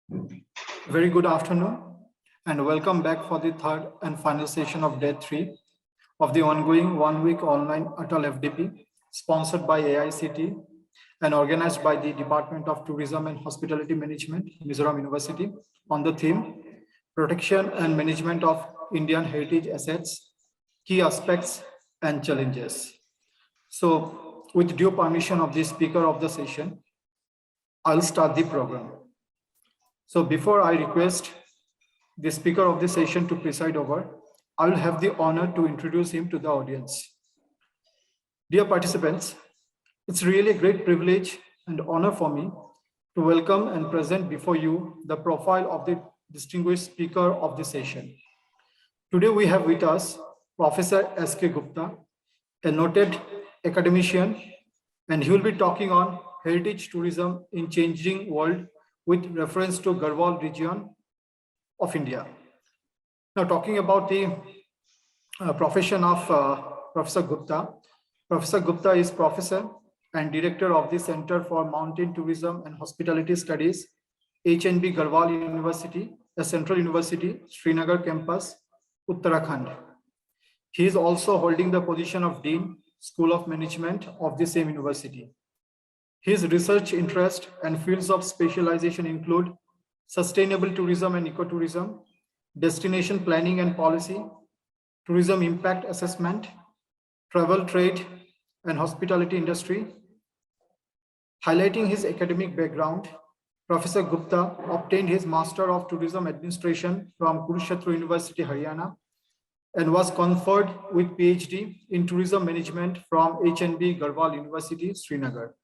Very good afternoon and welcome back for the third and final session of day 3 of the ongoing one-week online Atal FDP sponsored by AICT and organized by the Department of Tourism and Hospitality Management, Mizoram University, on the theme Protection and Management of Indian Heritage Assets, Key Aspects and Challenges. So with due permission of the speaker of the session, I'll start the program. So before I request the speaker of the session to preside over, I will have the honor to introduce him to the audience. Dear participants, it's really a great privilege and honor for me to welcome and present before you the profile of the distinguished speaker of the session. Today we have with us Professor S.K. Gupta, a noted academician, and he will be talking on heritage tourism in changing world with reference to Garhwal region of India. Now, talking about the profession of Professor Gupta. Professor Gupta is professor and director of the Center for Mountain Tourism and Hospitality Studies, HNB Garhwal University, a Central University, Srinagar campus, Uttarakhand. He is also holding the position of Dean, School of Management of the same university. His research interest and fields of specialization include sustainable tourism and ecotourism, destination planning and policy, tourism impact assessment, travel trade and hospitality industry. Highlighting his academic background, Professor Gupta obtained his Master of Tourism Administration from Kurukshetra University, Haryana, and was conferred with PhD in Tourism Management from HNB Garhwal University, Srinagar.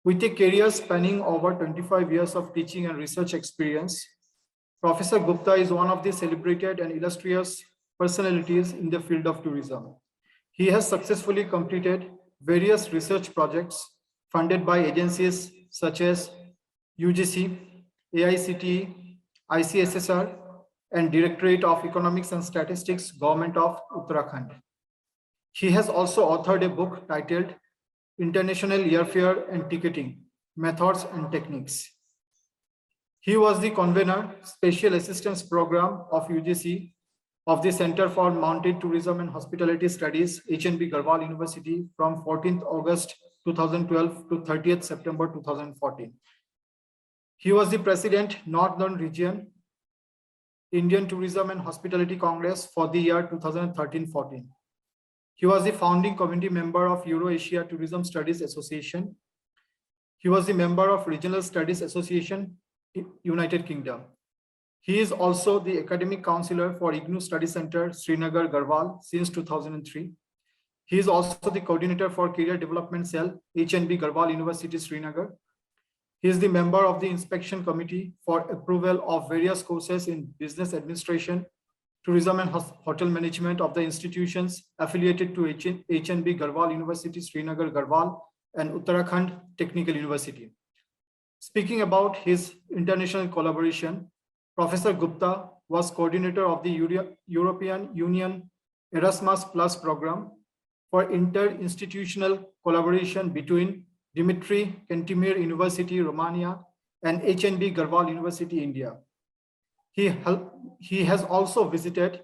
With a career spanning over 25 years of teaching and research experience, Professor Gupta is one of the celebrated and illustrious personalities in the field of tourism. He has successfully completed various research projects funded by agencies such as UGC, AICTE, ICSSR, and Directorate of Economics and Statistics, Government of Uttarakhand. He has also authored a book titled International Airfare and Ticketing, Methods and Techniques. He was the convener, Special Assistance Program of UGC of the Center for Mountain Tourism and Hospitality Studies, HNB Garhwal University from 14th August 2012 to 30th September 2014. He was the President, Northern Region, Indian Tourism and Hospitality Congress for the year 2013-14. He was the founding committee member of Euro-Asia Tourism Studies Association. He was the member of Regional Studies Association, United Kingdom. He is also the academic counselor for IGNOU Study Center, Srinagar, Garhwal since 2003. He is also the coordinator for Career Development Cell, HNB Garhwal University, Srinagar. He is the member of the inspection committee for approval of various courses in business administration, tourism and hotel management of the institutions affiliated to HNB Garhwal University, Srinagar, Garhwal, and Uttarakhand Technical University. Speaking about his international collaboration, Professor Gupta was coordinator of the European Union Erasmus Plus program for interinstitutional collaboration between Dimitri Cantemir University, Romania, and HNB Garhwal University, India. He has also visited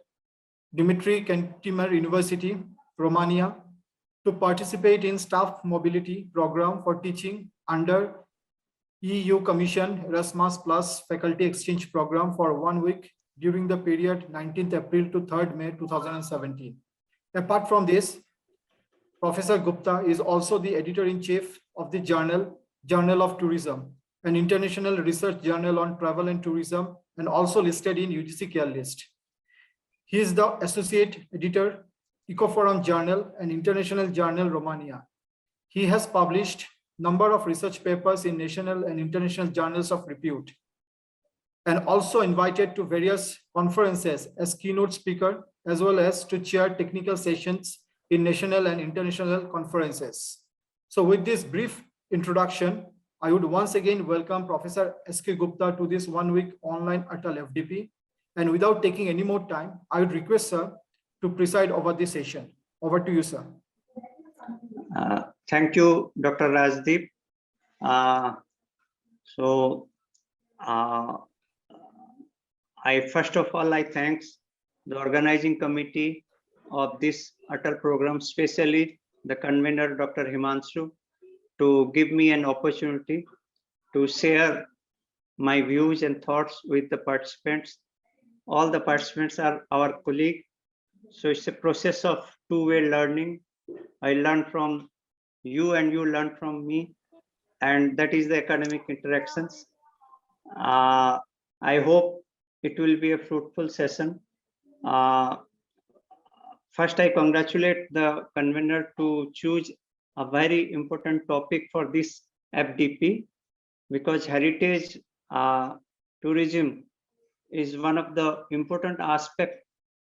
Dimitri Cantemir University, Romania, to participate in staff mobility program for teaching under EU Commission Erasmus Plus Faculty Exchange Program for 1 week during the period 19th April to 3rd May 2017. Apart from this, Professor Gupta is also the editor-in-chief of the Journal of Tourism, an international research journal on travel and tourism, and also listed in UGC Care List. He is the associate editor, Ecoforum Journal and International Journal, Romania. He has published number of research papers in national and international journals of repute, and also invited to various conferences as keynote speaker, as well as to chair technical sessions in national and international conferences. So with this brief introduction, I would once again welcome Professor S.K. Gupta to this 1 week online Atal FDP. And without taking any more time, I would request sir to preside over this session. Over to you, sir. Thank you, Dr. Rajdeep. So First of all, I thanks the organizing committee of this Atal program, especially the convener, Dr. Himanshu, to give me an opportunity to share my views and thoughts with the participants. All the participants are our colleagues. So it's a process of two-way learning. I learn from you and you learn from me. And that is the academic interactions. I hope it will be a fruitful session. First, I congratulate the convener to choose a very important topic for this FDP, because heritage tourism is one of the important aspects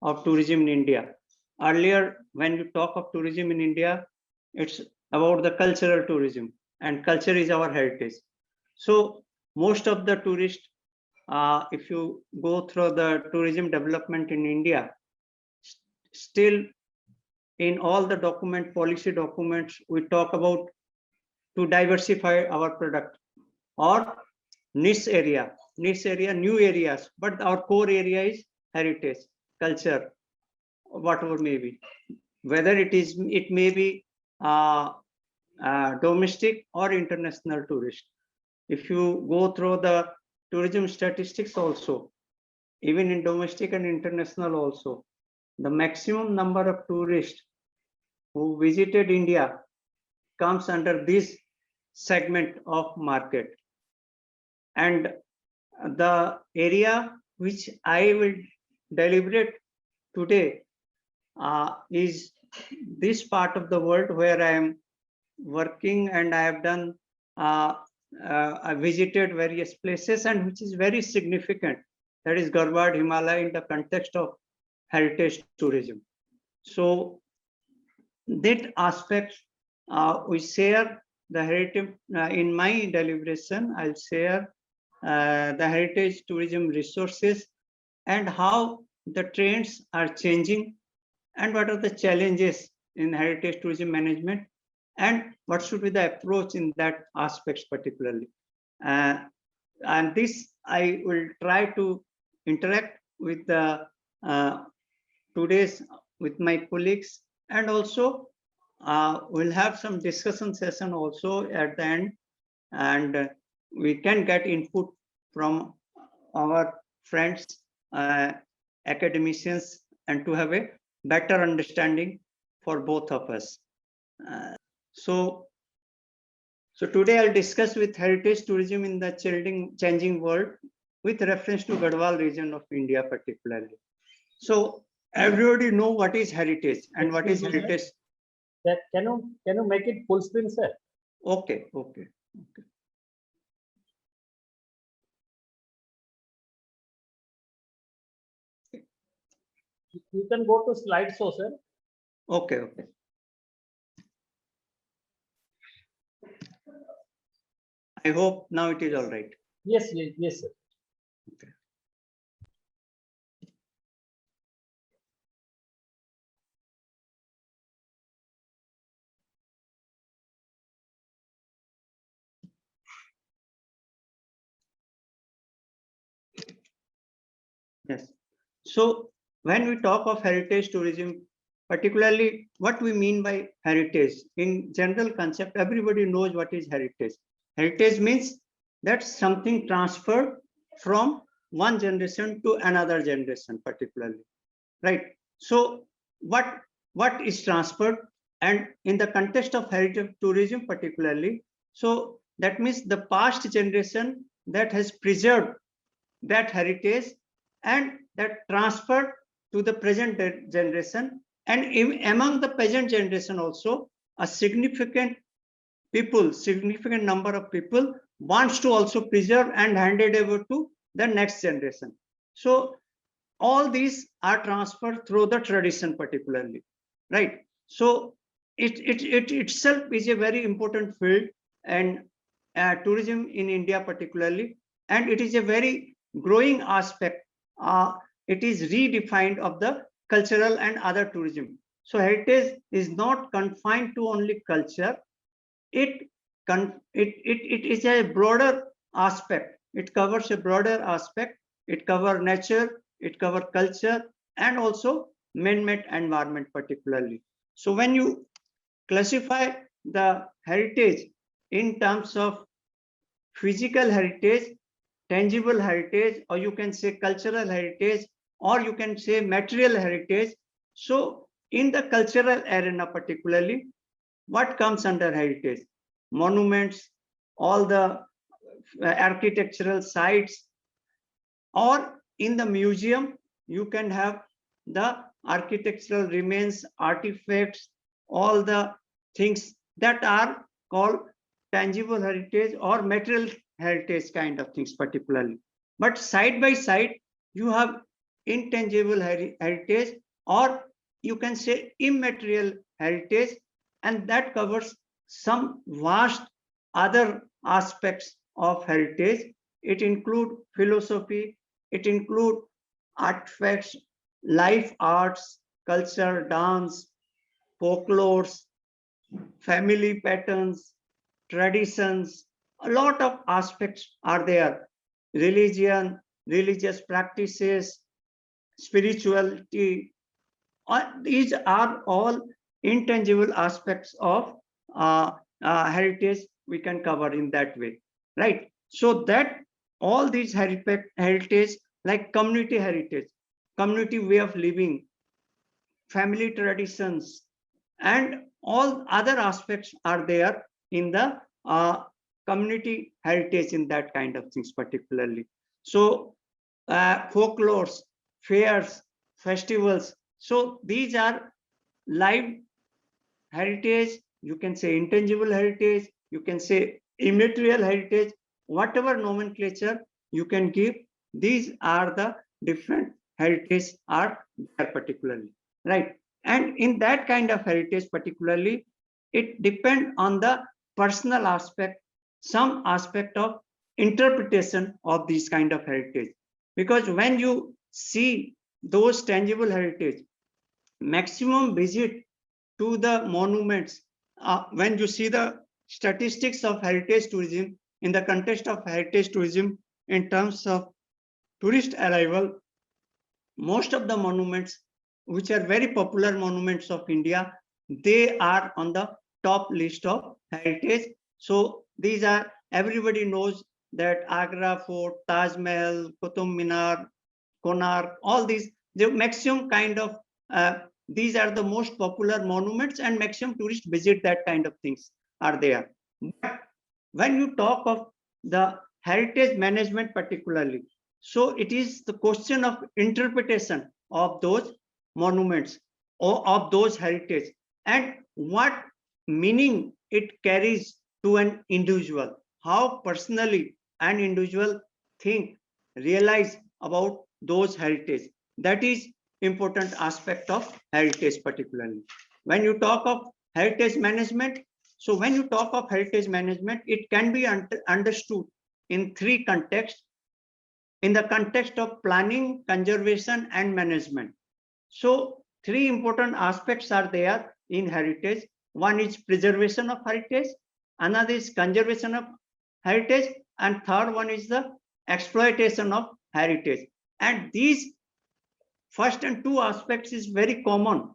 of tourism in India. Earlier, when you talk of tourism in India, it's about the cultural tourism, and culture is our heritage. So most of the tourists, if you go through the tourism development in India, still in all the policy documents, we talk about to diversify our product or niche area, new areas, but our core area is heritage, culture, whatever may be, whether it may be domestic or international tourist. If you go through the tourism statistics also, even in domestic and international also, the maximum number of tourists who visited India comes under this segment of market. And the area which I will deliberate today is this part of the world where I am working, and I have done, I visited various places, and which is very significant. That is Garhwad Himalaya in the context of heritage tourism. So that aspect, we share the heritage in my deliberation. I'll share the heritage tourism resources and how the trends are changing, and what are the challenges in heritage tourism management, and what should be the approach in that aspects particularly. And this I will try to interact with the today's with my colleagues, and also we'll have some discussion session also at the end, and we can get input from our friends, academicians, and to have a better understanding for both of us. So today I'll discuss with heritage tourism in the changing world with reference to Garhwal region of India particularly. So everybody know what is heritage and what is heritage. Can you make it full screen, sir? Okay. You can go to slideshow, sir. Okay. I hope now it is all right. Yes, sir. Okay. Yes. So when we talk of heritage tourism, particularly what we mean by heritage, in general concept, everybody knows what is heritage. Heritage means that something transferred from one generation to another generation particularly, right? So what is transferred, and in the context of heritage tourism particularly, so that means the past generation that has preserved that heritage and that transferred to the present generation, and among the present generation also a significant number of people wants to also preserve and hand it over to the next generation. So all these are transferred through the tradition particularly, right? So it itself is a very important field, and tourism in India particularly, and it is a very growing aspect. It is redefined of the cultural and other tourism. So heritage is not confined to only culture. It is a broader aspect. it covers a broader aspect. It covers nature, it covers culture, and also man-made environment particularly. So when you classify the heritage in terms of physical heritage, tangible heritage, or you can say cultural heritage, or you can say material heritage. So in the cultural arena particularly, what comes under heritage? Monuments, all the architectural sites, or in the museum, you can have the architectural remains, artifacts, all the things that are called tangible heritage or material heritage kind of things particularly. But side by side, you have intangible heritage, or you can say immaterial heritage, and that covers some vast other aspects of heritage. It includes philosophy, it includes artifacts, life arts, culture, dance, folklores, family patterns, traditions, a lot of aspects are there. Religion, religious practices, spirituality, these are all intangible aspects of heritage we can cover in that way, right? So that all these heritage like community heritage, community way of living, family traditions, and all other aspects are there in the community heritage in that kind of things particularly. So folklores, fairs, festivals, so these are live heritage, you can say intangible heritage, you can say immaterial heritage, whatever nomenclature you can give, these are the different heritage are there particularly, right? And in that kind of heritage particularly, it depends on the personal aspect, some aspect of interpretation of these kind of heritage. Because when you see those tangible heritage, maximum visit to the monuments, when you see the statistics of heritage tourism in the context of heritage tourism in terms of tourist arrival, most of the monuments which are very popular monuments of India, they are on the top list of heritage. So these are, everybody knows that Agra Fort, Taj Mahal, Qutub Minar, Konark, all these, the maximum kind of these are the most popular monuments, and maximum tourists visit that kind of things are there. But when you talk of the heritage management particularly, so it is the question of interpretation of those monuments or of those heritage, and what meaning it carries to an individual, how personally an individual think, realize about those heritage. That is important aspect of heritage particularly. When you talk of heritage management, so when you talk of heritage management, it can be understood in three contexts. In the context of planning, conservation, and management. So three important aspects are there in heritage. One is preservation of heritage, another is conservation of heritage, and third one is the exploitation of heritage. And these first and two aspects is very common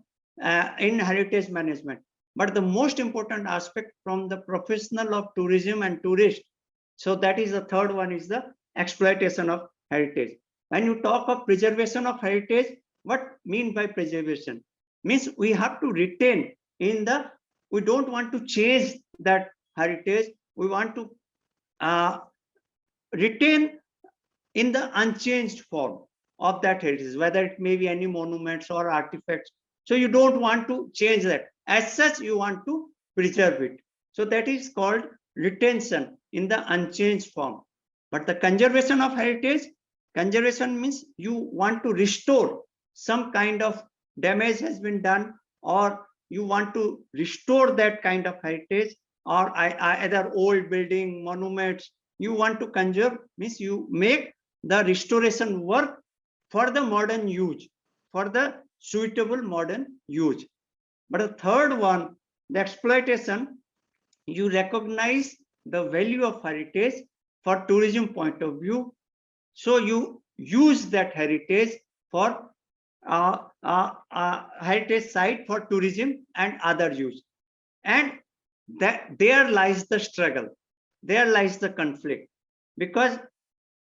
in heritage management. But the most important aspect from the professional of tourism and tourist, so that is the third one, is the exploitation of heritage. When you talk of preservation of heritage, what mean by preservation? Means we have to retain in the, we don't want to change that heritage, we want to retain in the unchanged form of that heritage, whether it may be any monuments or artifacts. So you don't want to change that. As such, you want to preserve it. So that is called retention in the unchanged form. But the conservation of heritage, conservation means you want to restore some kind of damage has been done, or you want to restore that kind of heritage, or either old building, monuments, you want to conserve, means you make the restoration work for the modern use, for the suitable modern use. But the third one, the exploitation, you recognize the value of heritage for tourism point of view. So you use that heritage for heritage site for tourism and other use. And that there lies the struggle, there lies the conflict, because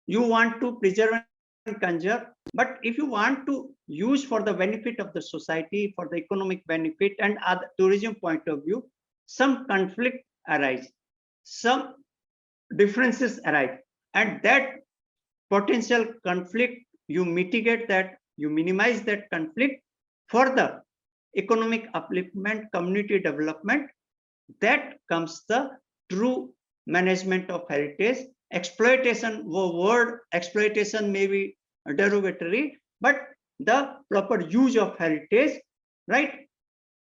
you want to preserve and conserve, but if you want to use for the benefit of the society, for the economic benefit and other tourism point of view, some conflict arise, some differences arise, and that potential conflict, you mitigate that, you minimize that conflict for the economic upliftment, community development. That comes the true management of heritage. Exploitation, word exploitation may be derogatory, but the proper use of heritage, right,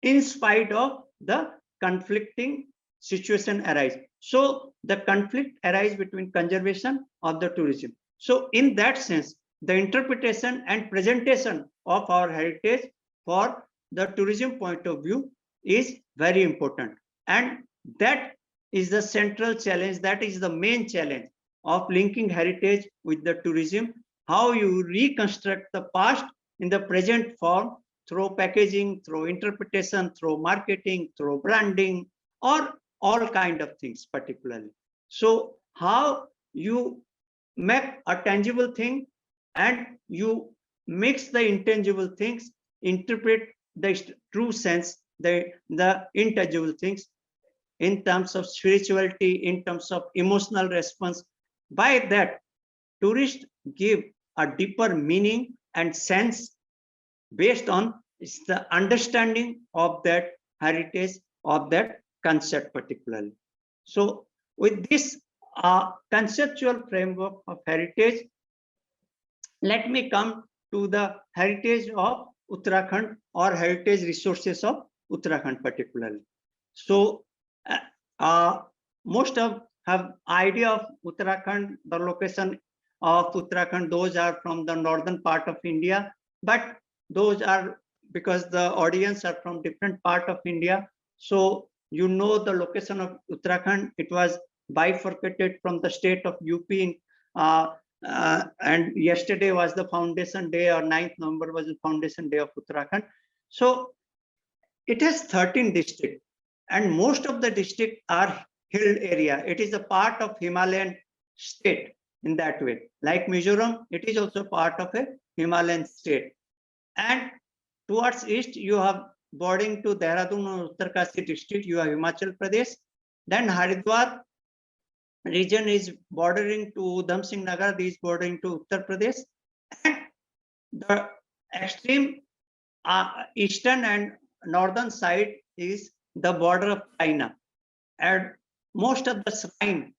in spite of the conflicting situation arise. So the conflict arise between conservation of the tourism. So in that sense, the interpretation and presentation of our heritage for the tourism point of view is very important. And that is the central challenge, that is the main challenge of linking heritage with the tourism, how you reconstruct the past in the present form through packaging, through interpretation, through marketing, through branding, or all kind of things particularly. So how you make a tangible thing and you mix the intangible things, interpret the true sense, the intangible things in terms of spirituality, in terms of emotional response. By that, tourists give a deeper meaning and sense based on the understanding of that heritage, of that concept particularly. So with this conceptual framework of heritage, let me come to the heritage of Uttarakhand or heritage resources of Uttarakhand particularly. So most of have idea of Uttarakhand, the location of Uttarakhand, those are from the northern part of India, but those are because the audience are from different part of India. So you know the location of Uttarakhand, it was bifurcated from the state of UP and yesterday was the foundation day, or 9th November was the foundation day of Uttarakhand. So it has 13 districts and most of the districts are hill area. It is a part of Himalayan state in that way. Like Mizoram, it is also part of a Himalayan state. And towards east, you have bordering to Dehradun or Uttarkasi district, you have Himachal Pradesh. Then Haridwar region is bordering to Udham Singh Nagar, is bordering to Uttar Pradesh. And the extreme eastern and northern side is the border of China. And most of the shrine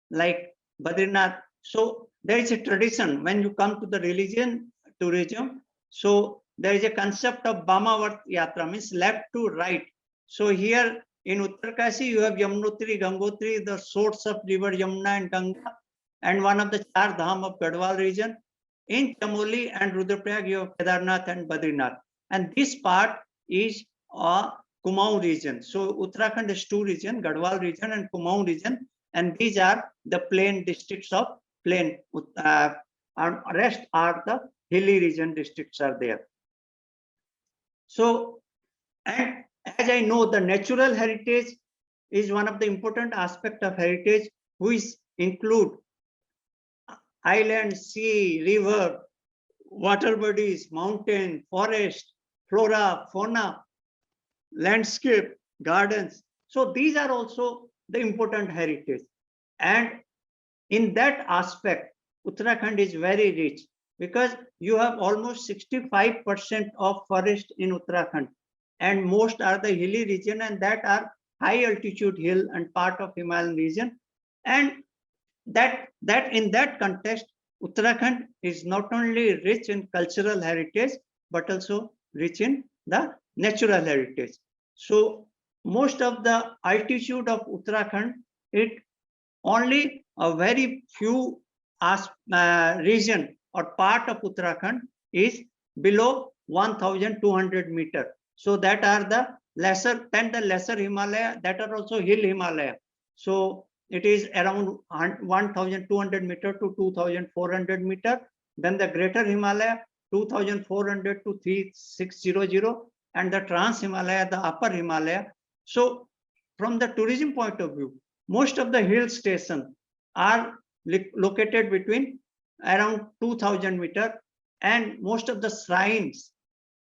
like Badrinath. So there is a tradition when you come to the religion tourism. So there is a concept of Bamavat Yatra, means left to right. So here in Uttarkasi, you have Yamunotri, Gangotri, the source of river Yamuna and Ganga, and one of the Char Dham of Garhwal region. In Chamoli and Rudraprayag, you have Kedarnath and Badrinath. And this part is a Kumaon region. So Uttarakhand is two regions, Garhwal region and Kumaon region. And these are the plain districts of plain. And rest are the hilly region districts are there. So, and as I know, the natural heritage is one of the important aspects of heritage, which include island, sea, river, water bodies, mountain, forest, flora, fauna, landscape, gardens. So these are also the important heritage. And in that aspect, Uttarakhand is very rich because you have almost 65% of forest in Uttarakhand, and most are the hilly region, and that are high altitude hill and part of Himalayan region. And that in that context, Uttarakhand is not only rich in cultural heritage, but also rich in the natural heritage. So most of the altitude of Uttarakhand, it only a very few region or part of Uttarakhand is below 1,200 meter. So that are the lesser Himalaya, that are also hill Himalaya. So it is around 1,200 meter to 2,400 meter. Then the Greater Himalaya, 2,400 to 3,600, and the Trans Himalaya, the Upper Himalaya. So from the tourism point of view, most of the hill stations are located between around 2,000 meter, and most of the shrines,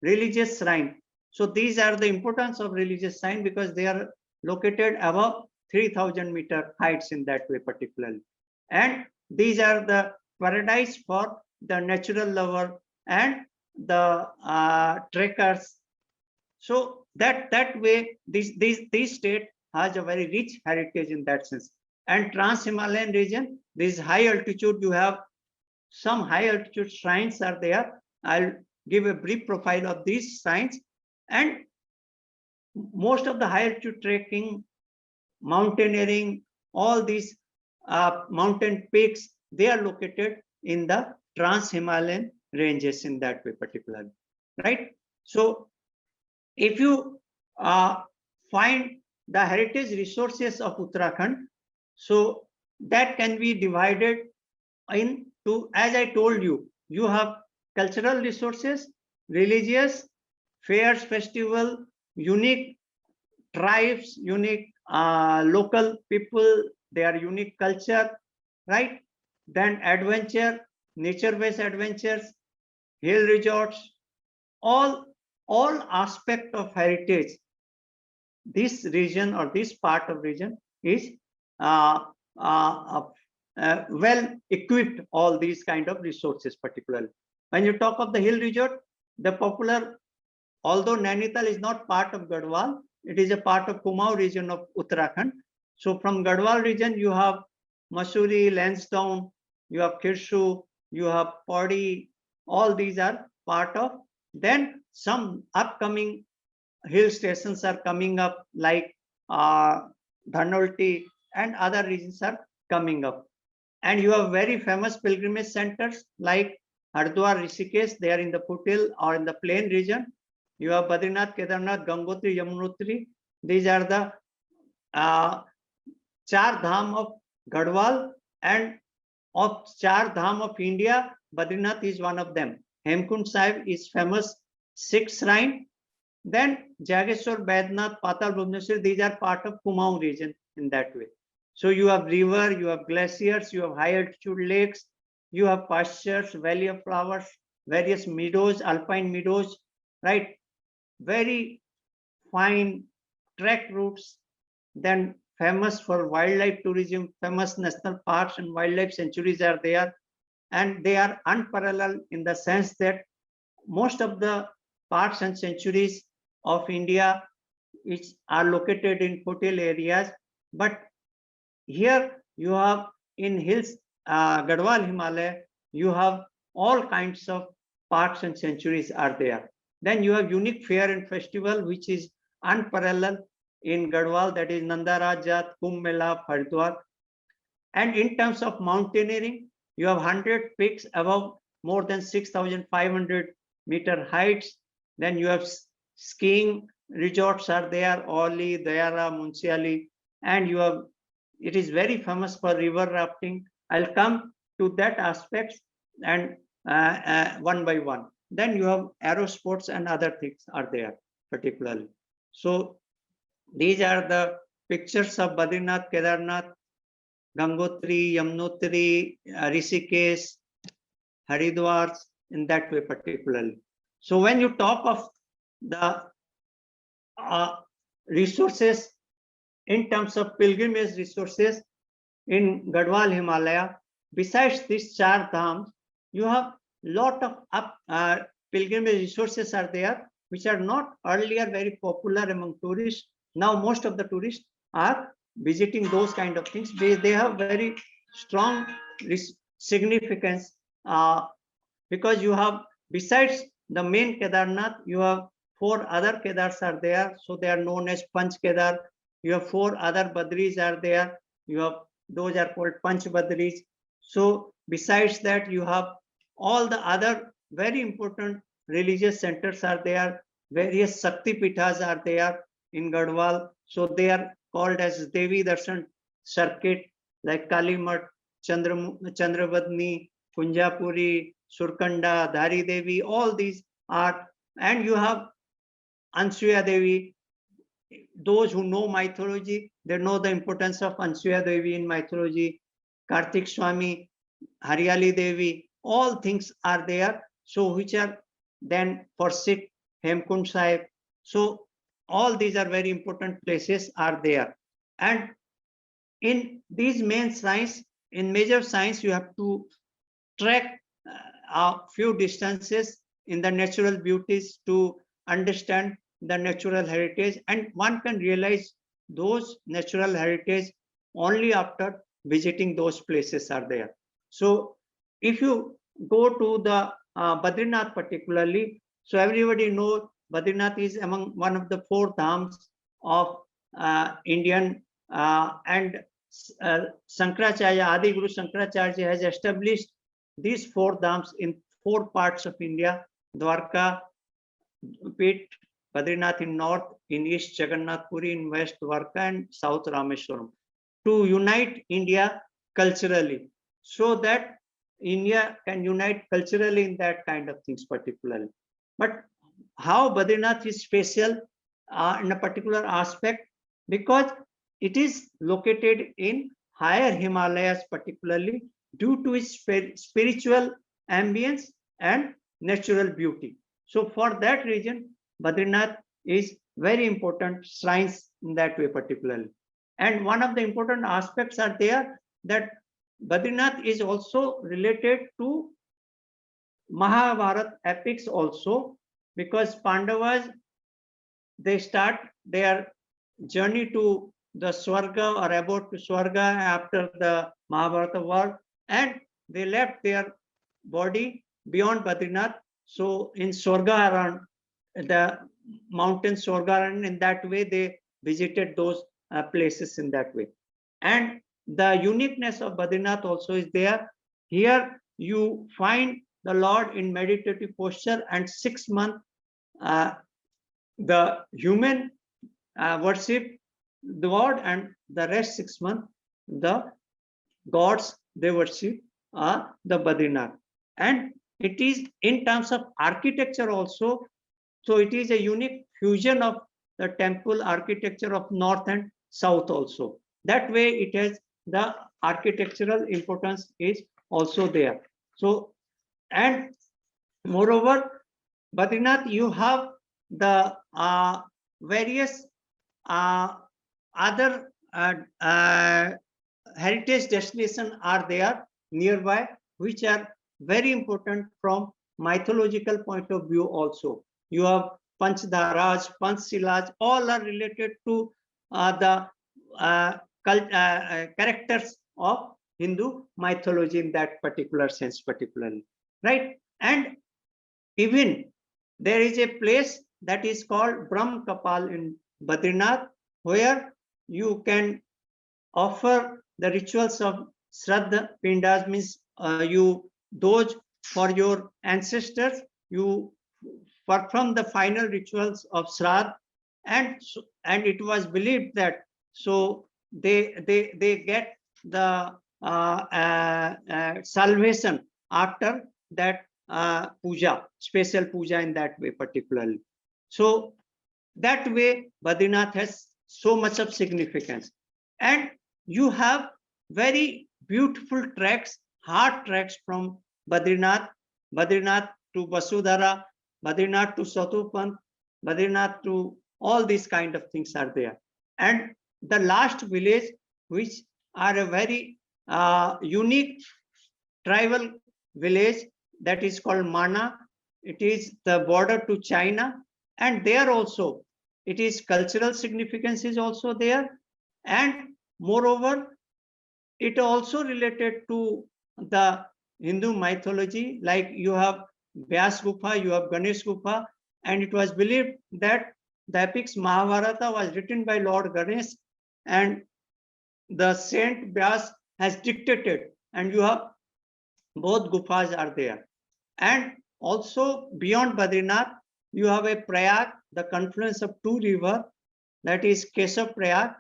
religious shrine. So these are the importance of religious shrine because they are located above 3,000 meter heights in that way particularly. And these are the paradise for the natural lover and the trekkers. So that way, this state has a very rich heritage in that sense. And Trans-Himalayan region, this high altitude, you have some high altitude shrines are there. I'll give a brief profile of these shrines. And most of the high altitude trekking, mountaineering, all these mountain peaks, they are located in the Trans-Himalayan ranges in that way particularly, right? So if you find the heritage resources of Uttarakhand, so that can be divided into, as I told you, you have cultural resources, religious, fairs, festival, unique tribes, unique local people, their unique culture, right? Then adventure, nature-based adventures, hill resorts, all aspect of heritage. This region or this part of region is well equipped, all these kind of resources particularly. When you talk of the hill resort, the popular, although Nainital is not part of Garhwal, it is a part of Kumaon region of Uttarakhand. So from Garhwal region, you have Mussoorie, Lansdowne, you have Kirshu, you have Pauri, all these are part of. Then some upcoming hill stations are coming up like Dhanolti and other regions are coming up. And you have very famous pilgrimage centers like Hardwar, Rishikesh, they are in the foothill or in the plain region. You have Badrinath, Kedarnath, Gangotri, Yamunotri. These are the Char Dham of Garhwal, and of Char Dham of India, Badrinath is one of them. Hemkund Sahib is famous Sikh shrine. Then Jageshwar, Baidnath, Patal, Bhubaneswar, these are part of Kumaon region in that way. So you have river, you have glaciers, you have high altitude lakes, you have pastures, valley of flowers, various meadows, alpine meadows, right? Very fine trek routes. Then famous for wildlife tourism, famous national parks and wildlife sanctuaries are there. And they are unparalleled in the sense that most of the parks and sanctuaries of India which are located in foothill areas. But here you have in hills, Garhwal Himalaya, you have all kinds of parks and sanctuaries are there. Then you have unique fair and festival which is unparalleled in Garhwal, that is Nanda Jat, Kumbh Mela, Haridwar. And in terms of mountaineering, you have 100 peaks above more than 6,500 meter heights. Then you have skiing resorts are there, Oli, Dayara, Munsiali, and you have, it is very famous for river rafting. I'll come to that aspects and one by one. Then you have aero sports and other things are there particularly. So these are the pictures of Badrinath, Kedarnath, Gangotri, Yamunotri, Rishikesh, Haridwar, in that way particularly. So when you talk of the resources in terms of pilgrimage resources in Garhwal Himalaya, besides these Char Dhams, you have lot of pilgrimage resources are there, which are not earlier very popular among tourists. Now most of the tourists are visiting those kind of things. They have very strong significance because you have, besides the main Kedarnath, you have 4 other Kedars are there. So they are known as Panch Kedar. You have 4 other Badris are there. You have, those are called Panch Badris. So besides that, you have all the other very important religious centers are there. Various Shakti Pithas are there in Garhwal. So they are called as Devi Darshan Circuit. like Kalimat, Chandravadni, Kunjapuri, Surkanda, Dhari Devi, all these are, and you have Ansuya Devi. Those who know mythology, they know the importance of Ansuya Devi in mythology, Kartik Swami, Haryali Devi, all things are there. So which are then for Sikh, Hemkund Sahib. So all these are very important places are there. And in these main science, in major science, you have to trek a few distances in the natural beauties to understand the natural heritage, and one can realize those natural heritage only after visiting those places are there. So if you go to the Badrinath particularly, so everybody knows Badrinath is among one of the 4 dhams of Indian, and Shankaracharya, Adi Guru Shankaracharya has established these 4 dhams in 4 parts of India: Dwarka, Pit, Badrinath in north, in east Jagannath Puri, in west Dwarka, and south Rameswaram, to unite India culturally, so that India can unite culturally in that kind of things particularly. But how Badrinath is special in a particular aspect, because it is located in higher Himalayas particularly, due to its spiritual ambience and natural beauty. So for that reason, Badrinath is very important shrines in that way particularly. And one of the important aspects are there, that Badrinath is also related to Mahabharata epics also, because Pandavas, they start their journey to the Swarga or about to Swarga after the Mahabharata war, and they left their body beyond Badrinath. So in Swarga around the mountain Swarga, and in that way they visited those places in that way. And the uniqueness of Badrinath also is there. Here you find the Lord in meditative posture, and 6 months the human worship the God, and the rest 6 months the gods they worship the Badrinath. And it is in terms of architecture also, so it is a unique fusion of the temple architecture of north and south also. That way it has the architectural importance is also there. So, and moreover, Badrinath, you have the various other heritage destinations are there nearby, which are very important from mythological point of view also. You have Panchdharaj, Panchshilaj, all are related to the characters of Hindu mythology in that particular sense particularly, right? And even there is a place that is called Brahm Kapal in Badrinath, where you can offer the rituals of Shraddha Pindas, means you those for your ancestors, you perform the final rituals of Shraddha, and it was believed that so they get the salvation after that puja, special puja in that way particularly. So that way Badrinath has so much of significance. And you have very beautiful tracks, hard tracks from Badrinath to Vasudhara, Badrinath to Satupant, Badrinath to all these kind of things are there. And the last village, which are a very unique tribal village, that is called Mana. It is the border to China, and there also it is cultural significance is also there, and moreover it also related to the Hindu mythology, like you have Vyas Gufa, you have Ganesh Gufa, and it was believed that the epics Mahabharata was written by Lord Ganesh, and the saint Vyas has dictated, and you have both gufas are there. And also beyond Badrinath, you have a Prayag, the confluence of 2 rivers, that is Keshav Prayag,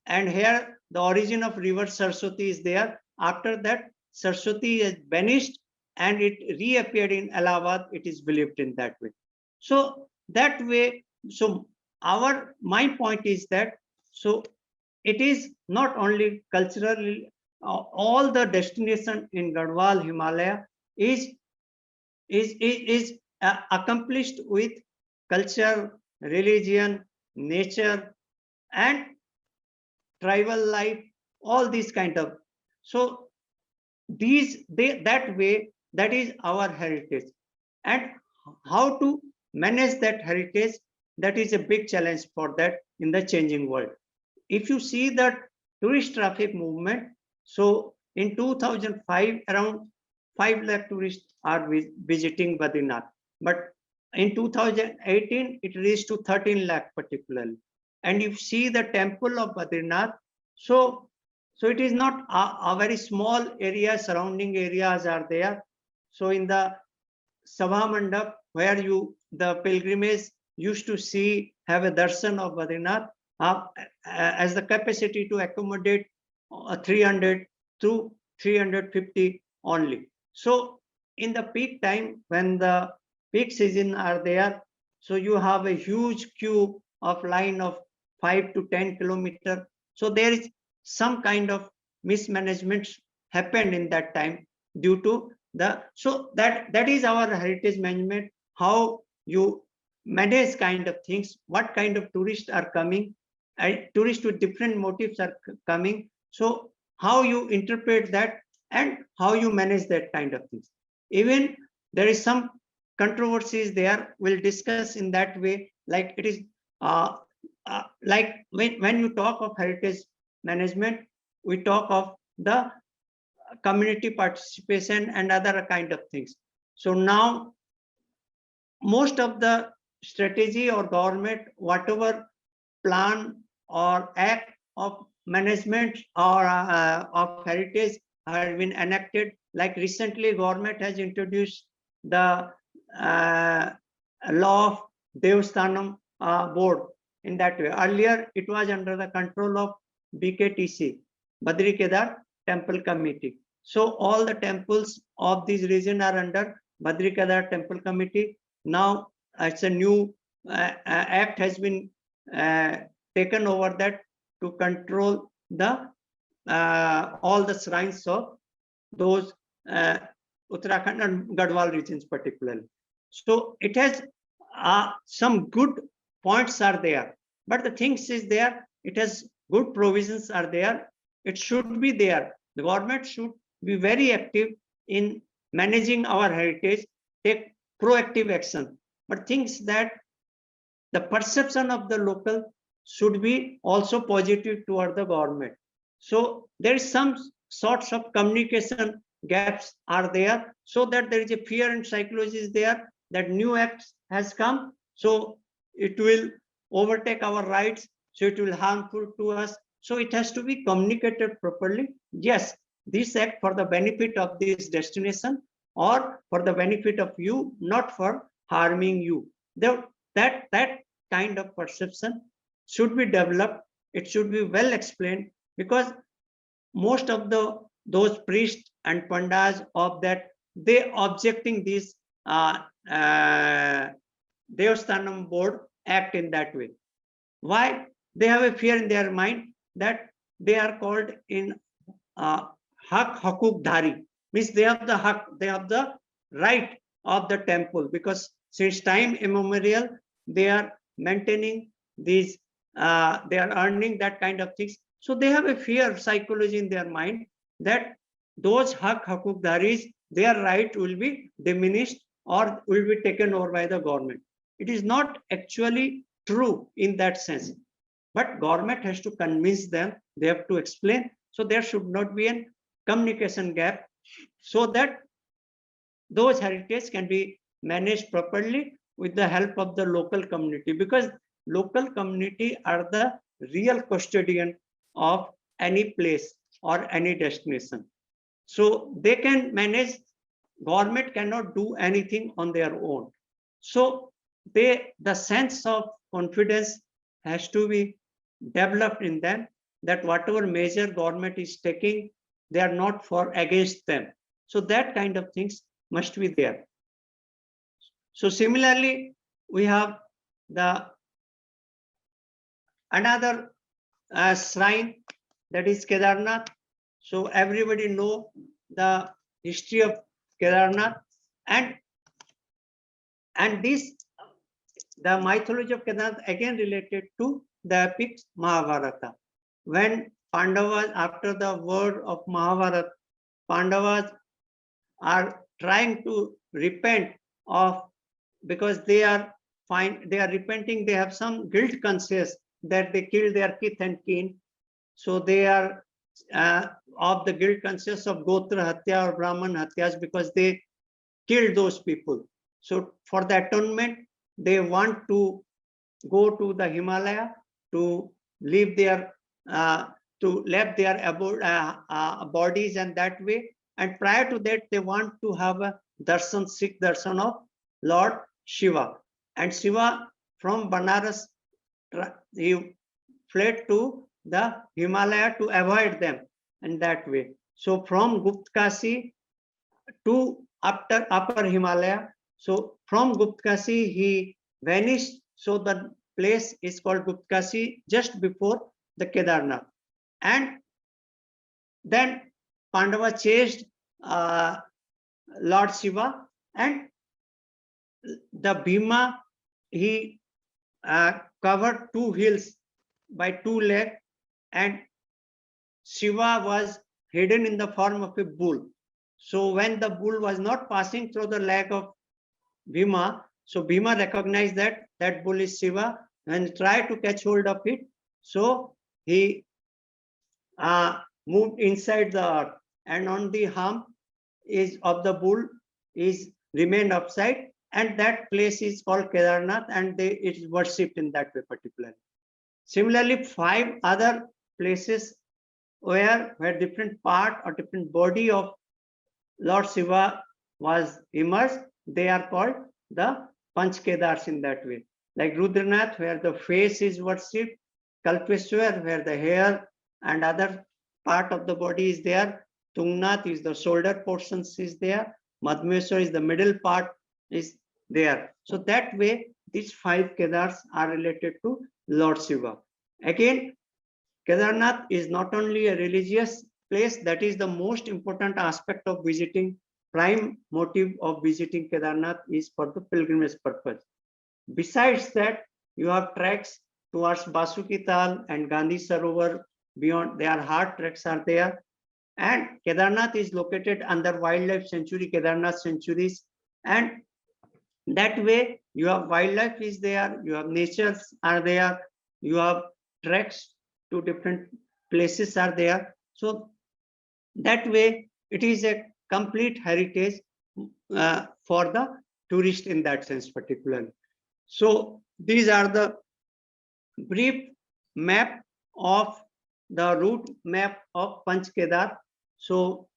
and here the origin of river Saraswati is there. After that, Saraswati is vanished and it reappeared in Allahabad. It is believed in that way. So that way, so my point is that, so it is not only culturally, all the destination in Garhwal Himalaya is accomplished with culture, religion, nature, and tribal life, all these kind of. So that way, that is our heritage. And how to manage that heritage, that is a big challenge for that in the changing world. If you see that tourist traffic movement, so in 2005, around 5 lakh tourists are visiting Badrinath. But in 2018, it reached to 13 lakh particularly. And you see the temple of Badrinath, so it is not a very small area, surrounding areas are there. So in the Sabha Mandap, where the pilgrimage used to have a darshan of Badrinath, as the capacity to accommodate 300 to 350 only. So in the peak time, when the peak season are there, so you have a huge queue of line of 5 to 10 kilometers. So there is some kind of mismanagement happened in that time due to so that is our heritage management, how you manage kind of things, what kind of tourists are coming, and tourists with different motives are coming. So how you interpret that and how you manage that kind of things. Even there is some controversies there, we'll discuss in that way, like it is like when you talk of heritage management, we talk of the community participation and other kind of things. So now most of the strategy or government, whatever plan or act of management or of heritage have been enacted. Like recently government has introduced the law of Devasthanam board in that way. Earlier it was under the control of BKTC, Badri Kedar Temple Committee. So all the temples of this region are under Badri Kedar Temple Committee. Now it's a new act has been taken over that to control the all the shrines of those Uttarakhand and Garhwal regions particularly. So it has some good points are there, but the things is there, it has good provisions are there, it should be there. The government should be very active in managing our heritage, take proactive action, but things that the perception of the local should be also positive toward the government. So there is some sorts of communication gaps are there, so that there is a fear and psychology is there that new act has come, so it will overtake our rights, so it will harmful to us. So it has to be communicated properly. Yes, this act for the benefit of this destination or for the benefit of you, not for harming you. That kind of perception should be developed. It should be well explained, because most of those priests and pandas of that, they objecting this Devasthanam board act in that way. Why? They have a fear in their mind that they are called in hak hakuk dhari, means they have the hak, they have the right of the temple, because since time immemorial they are maintaining these, they are earning that kind of things. So they have a fear psychology in their mind that those hak hakuk dharis, their right will be diminished or will be taken over by the government. It is not actually true in that sense, but government has to convince them, they have to explain. So there should not be a communication gap, so that those heritage can be managed properly with the help of the local community, because local community are the real custodian of any place or any destination. So they can manage, government cannot do anything on their own. So the sense of confidence has to be developed in them, that whatever measure government is taking, they are not for against them. So that kind of things must be there. So similarly, we have the another shrine, that is Kedarnath. So everybody know the history of Kedarnath, and this, the mythology of Kedarnath again related to the epic Mahabharata. When Pandavas, after the word of Mahabharata, Pandavas are trying to repent of, because they are repenting, they have some guilt conscious that they killed their kith and kin. So they are of the guilt conscious of Gotra Hatya or Brahman Hatyas, because they killed those people. So for the atonement, they want to go to the Himalaya to leave their bodies, and that way. And prior to that, they want to have a darshan, Sikh darshan of Lord Shiva. And Shiva from Banaras, he fled to the Himalaya to avoid them, and that way. So from Guptkasi to upper Himalaya. So from Guptkasi he vanished. So the place is called Guptkasi, just before the Kedarnath. And then Pandava chased Lord Shiva, and the Bhima, he covered 2 hills by 2 legs, and Shiva was hidden in the form of a bull. So when the bull was not passing through the leg of Bhima, so Bhima recognized that that bull is Shiva and tried to catch hold of it. So he moved inside the earth, and on the hump is of the bull is remained upside, and that place is called Kedarnath, and it is worshipped in that way particularly. Similarly, 5 other places where different part or different body of Lord Shiva was immersed, they are called the Panch Kedars in that way. Like Rudranath, where the face is worshipped, Kalpeshwar, where the hair and other part of the body is there, Tungnath is the shoulder portions is there, Madhmeshwar is the middle part is there. So that way, these 5 Kedars are related to Lord Shiva. Again, Kedarnath is not only a religious place, that is the most important aspect of visiting. Prime motive of visiting Kedarnath is for the pilgrimage purpose. Besides that, you have treks towards Basuki Tal and Gandhi Sarovar. Beyond, their hard treks are there. And Kedarnath is located under wildlife sanctuary, Kedarnath sanctuaries. And that way, you have wildlife is there, you have natures are there, you have treks to different places are there. So that way, it is a complete heritage for the tourist in that sense particularly. So these are the brief map of the route map of Panch Kedar. So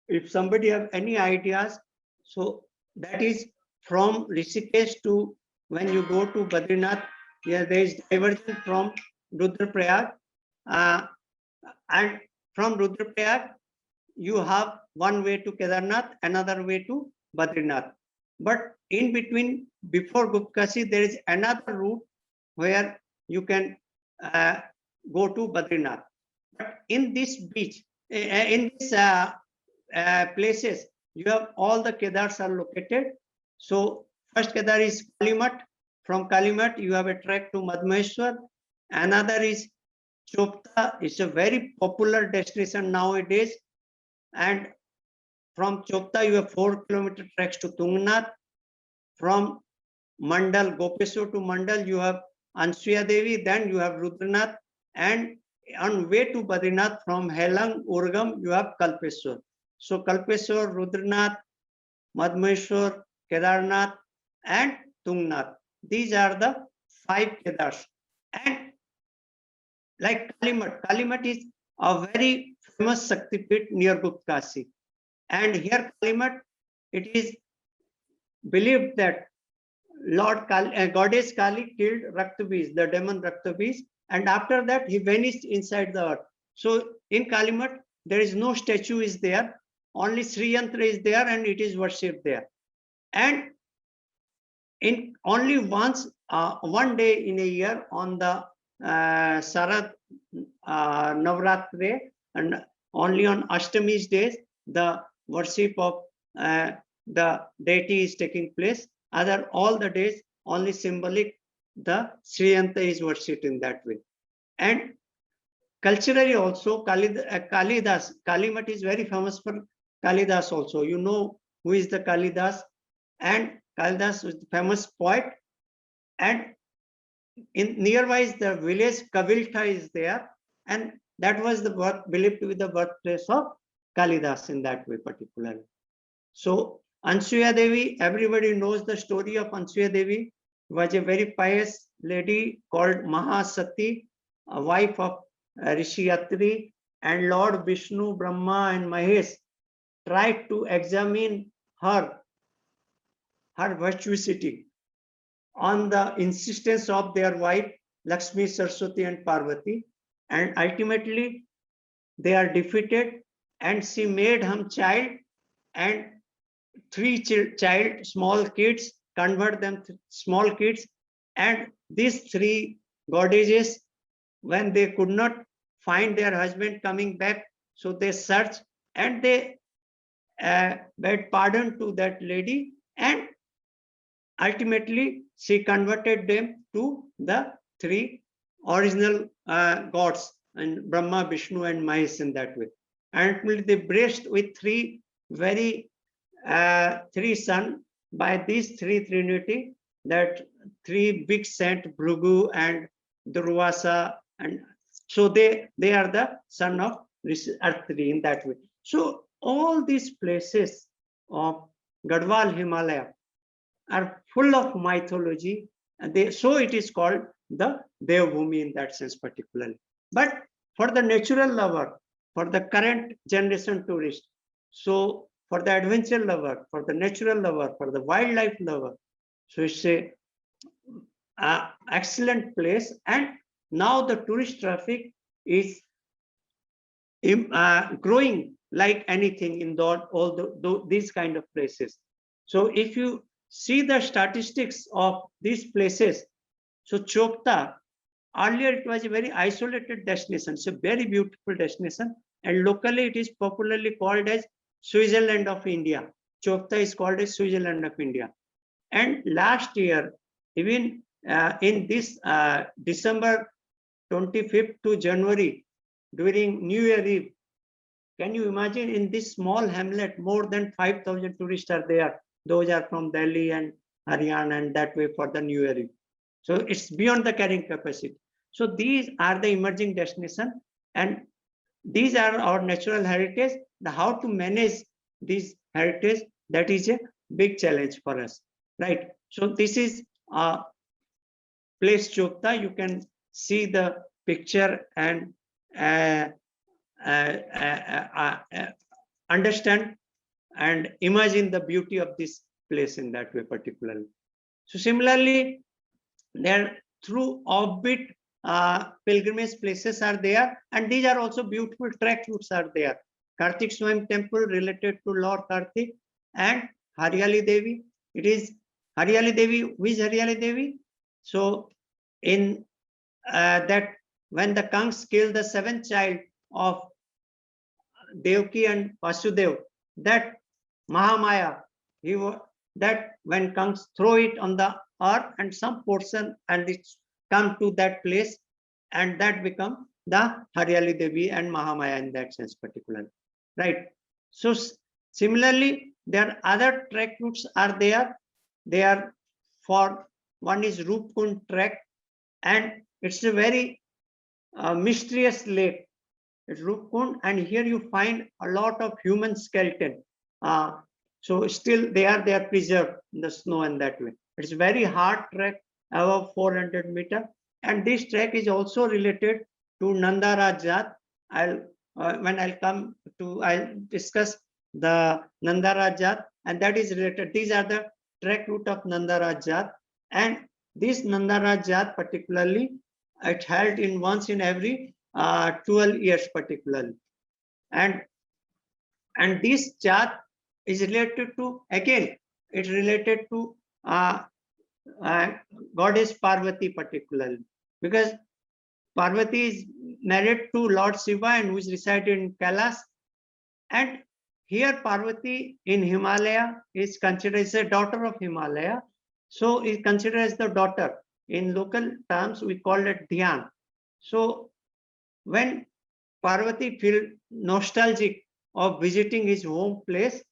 if somebody have any ideas, so that is from Rishikesh to, when you go to Badrinath, there is diversion from Rudraprayag, and from Rudraprayag you have one way to Kedarnath, another way to Badrinath. But in between, before Guptkasi, there is another route where you can go to Badrinath. But in this beach, in these places, you have all the Kedars are located. So first Kedar is Kalimat. From Kalimat, you have a trek to Madhmeshwar. Another is Chopta. It's a very popular destination nowadays. And from Chopta, you have 4-kilometer treks to Tungnath. From Mandal, Gopeshwar to Mandal, you have Ansuya Devi. Then you have Rudranath. And on way to Badrinath, from Helang, Urgam, you have Kalpeshwar. So Kalpeshwar, Rudranath, Madhmeshwar, Kedarnath, and Tungnath. These are the 5 Kedars. And like Kalimat, Kalimat is a very famous Shaktipit near Guptkasi. And here Kalimat, it is believed that Goddess Kali killed Raktabij, the demon Raktabij, and after that he vanished inside the earth. So in Kalimat, there is no statue is there, only Sri Yantra is there and it is worshipped there. And in only once, one day in a year on the Sarad Navratri, and only on Ashtami's days, the worship of the deity is taking place. Other all the days, only symbolic, the Sri Yanta is worshipped in that way. And culturally also, Kalidas, Kalimat is very famous for Kalidas also. You know who is the Kalidas? And Kalidas was the famous poet. And in nearby is the village Kavilta is there. And that was the believed to be the birthplace of Kalidas in that way particularly. So Ansuya Devi, everybody knows the story of Ansuya Devi, was a very pious lady called Mahasati, a wife of Rishi Atri, and Lord Vishnu, Brahma and Mahesh tried to examine her virtuosity on the insistence of their wife Lakshmi, Saraswati and Parvati, and ultimately they are defeated, and she made him child, and three child small kids, convert them to small kids, and these three goddesses, when they could not find their husband coming back, so they searched and they beg pardon to that lady, and ultimately she converted them to the three original gods, and Brahma, Vishnu and Mahesh in that way. And they blessed with three very three sons by these three trinity, that three big saint Bhrigu and Durvasa, and so they are the son of Atri in that way. So all these places of Gadwal Himalaya are full of mythology, and so it is called the Devbhumi in that sense particularly. But for the natural lover, for the current generation tourist, so for the adventure lover, for the natural lover, for the wildlife lover, so it's a excellent place. And now the tourist traffic is growing like anything in all these kind of places. So if you see the statistics of these places, so Chopta, earlier it was a very isolated destination, it's a very beautiful destination, and locally it is popularly called as Switzerland of India. Chopta is called as Switzerland of India. And last year, even in this December 25th to January, during New Year Eve, can you imagine, in this small hamlet, more than 5,000 tourists are there. Those are from Delhi and Haryana and that way for the New Year Eve. So it's beyond the carrying capacity. So these are the emerging destinations, and these are our natural heritage. How to manage this heritage, that is a big challenge for us, right? So this is place Chopta. You can see the picture and understand and imagine the beauty of this place in that way particularly. So similarly, there through offbeat pilgrimage places are there, and these are also beautiful trek routes are there. Kartik Swayam temple related to Lord Kartik, and Haryali Devi. It is Haryali Devi. Who is Haryali Devi? So in that when the Kansa killed the seventh child of Devaki and Vasudev, that Mahamaya, that when Kansa throw it on the earth and some portion and it come to that place, and that become the Haryali Devi and Mahamaya in that sense particularly, right? So similarly, there are other trek routes are there. They are for one is Rupkund trek, and it's a very mysterious lake. It's Rupkund, and here you find a lot of human skeleton. So still they are preserved in the snow and that way. It's very hard trek above 400 meters, and this trek is also related to Nandara Jat. When I'll come to, I'll discuss the Nandara Jat, and that is related. These are the trek route of Nandara Jat, and this Nandara Jat particularly, it held in once in every 12 years particularly. And this chart is related to, again, it's related to goddess Parvati particularly, because Parvati is married to Lord Shiva and who is resided in Kailash. And here Parvati in Himalaya is considered as a daughter of Himalaya. So is considered as the daughter. In local terms, we call it Dhyan. So when Parvati feel nostalgic of visiting his home place,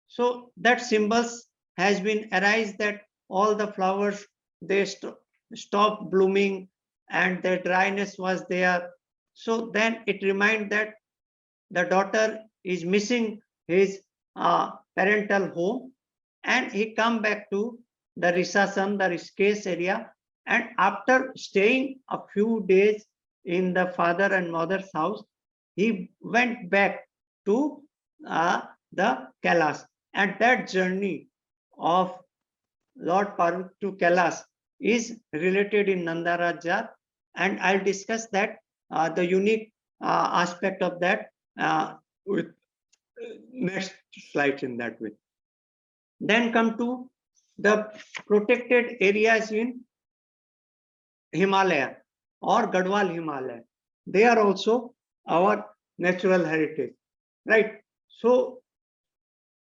so that symbols has been arised that all the flowers, they stop blooming and the dryness was there. So then it reminds that the daughter is missing his parental home, and he come back to the Risasam, the Rishikesh area, and after staying a few days in the father and mother's house, he went back to the Kailash. And that journey of Lord Parvati to Kailash is related in Nandarajat, and I'll discuss that, the unique aspect of that with next slide in that way. Then come to the protected areas in Himalaya or Gadwal Himalaya. They are also our natural heritage, right? So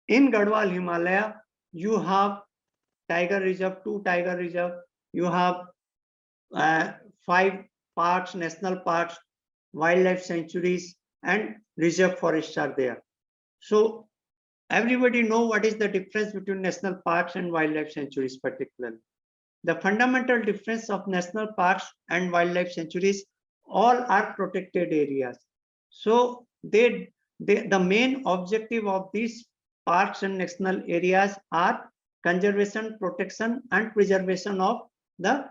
in Gadwal Himalaya, you have tiger reserve, 2 tiger reserve, you have 5 parks, national parks, wildlife sanctuaries, and reserve forests are there. So everybody know what is the difference between national parks and wildlife sanctuaries particularly. The fundamental difference of national parks and wildlife sanctuaries, all are protected areas. So the main objective of these parks and national areas are conservation, protection, and preservation of the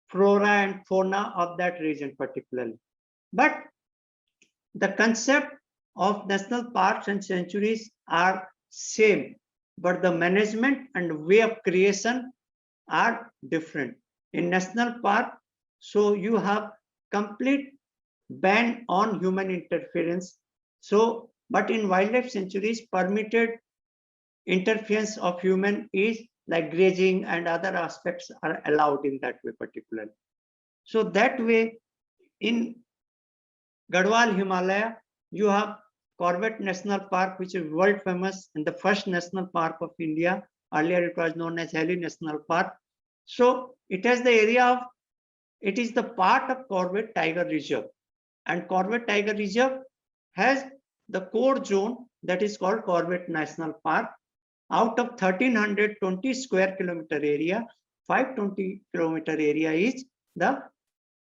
flora and fauna of that region particularly. But the concept of national parks and sanctuaries are same, but the management and way of creation are different. In national park, so you have complete ban on human interference. So, but in wildlife sanctuaries, permitted interference of human is like grazing and other aspects are allowed in that way particularly. So that way, in Gadwal Himalaya, you have Corbett National Park, which is world famous and the first national park of India. Earlier it was known as Heli National Park. So it has the area of, it is the part of Corbett Tiger Reserve, and Corbett Tiger Reserve has the core zone that is called Corbett National Park. Out of 1320 square kilometer area, 520 kilometer area is the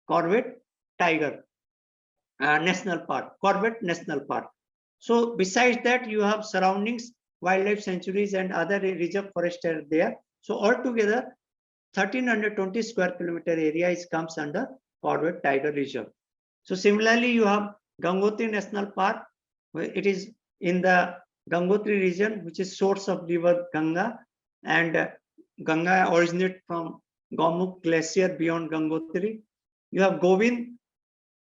Corbett Tiger National Park, Corbett National Park. So besides that, you have surroundings, wildlife sanctuaries and other reserve forest are there. So altogether, 1320 square kilometer area is comes under Corbett Tiger Reserve. So similarly, you have Gangotri National Park, where it is in the Gangotri region, which is source of river Ganga, and Ganga originates from Gaumukh Glacier beyond Gangotri. You have Govind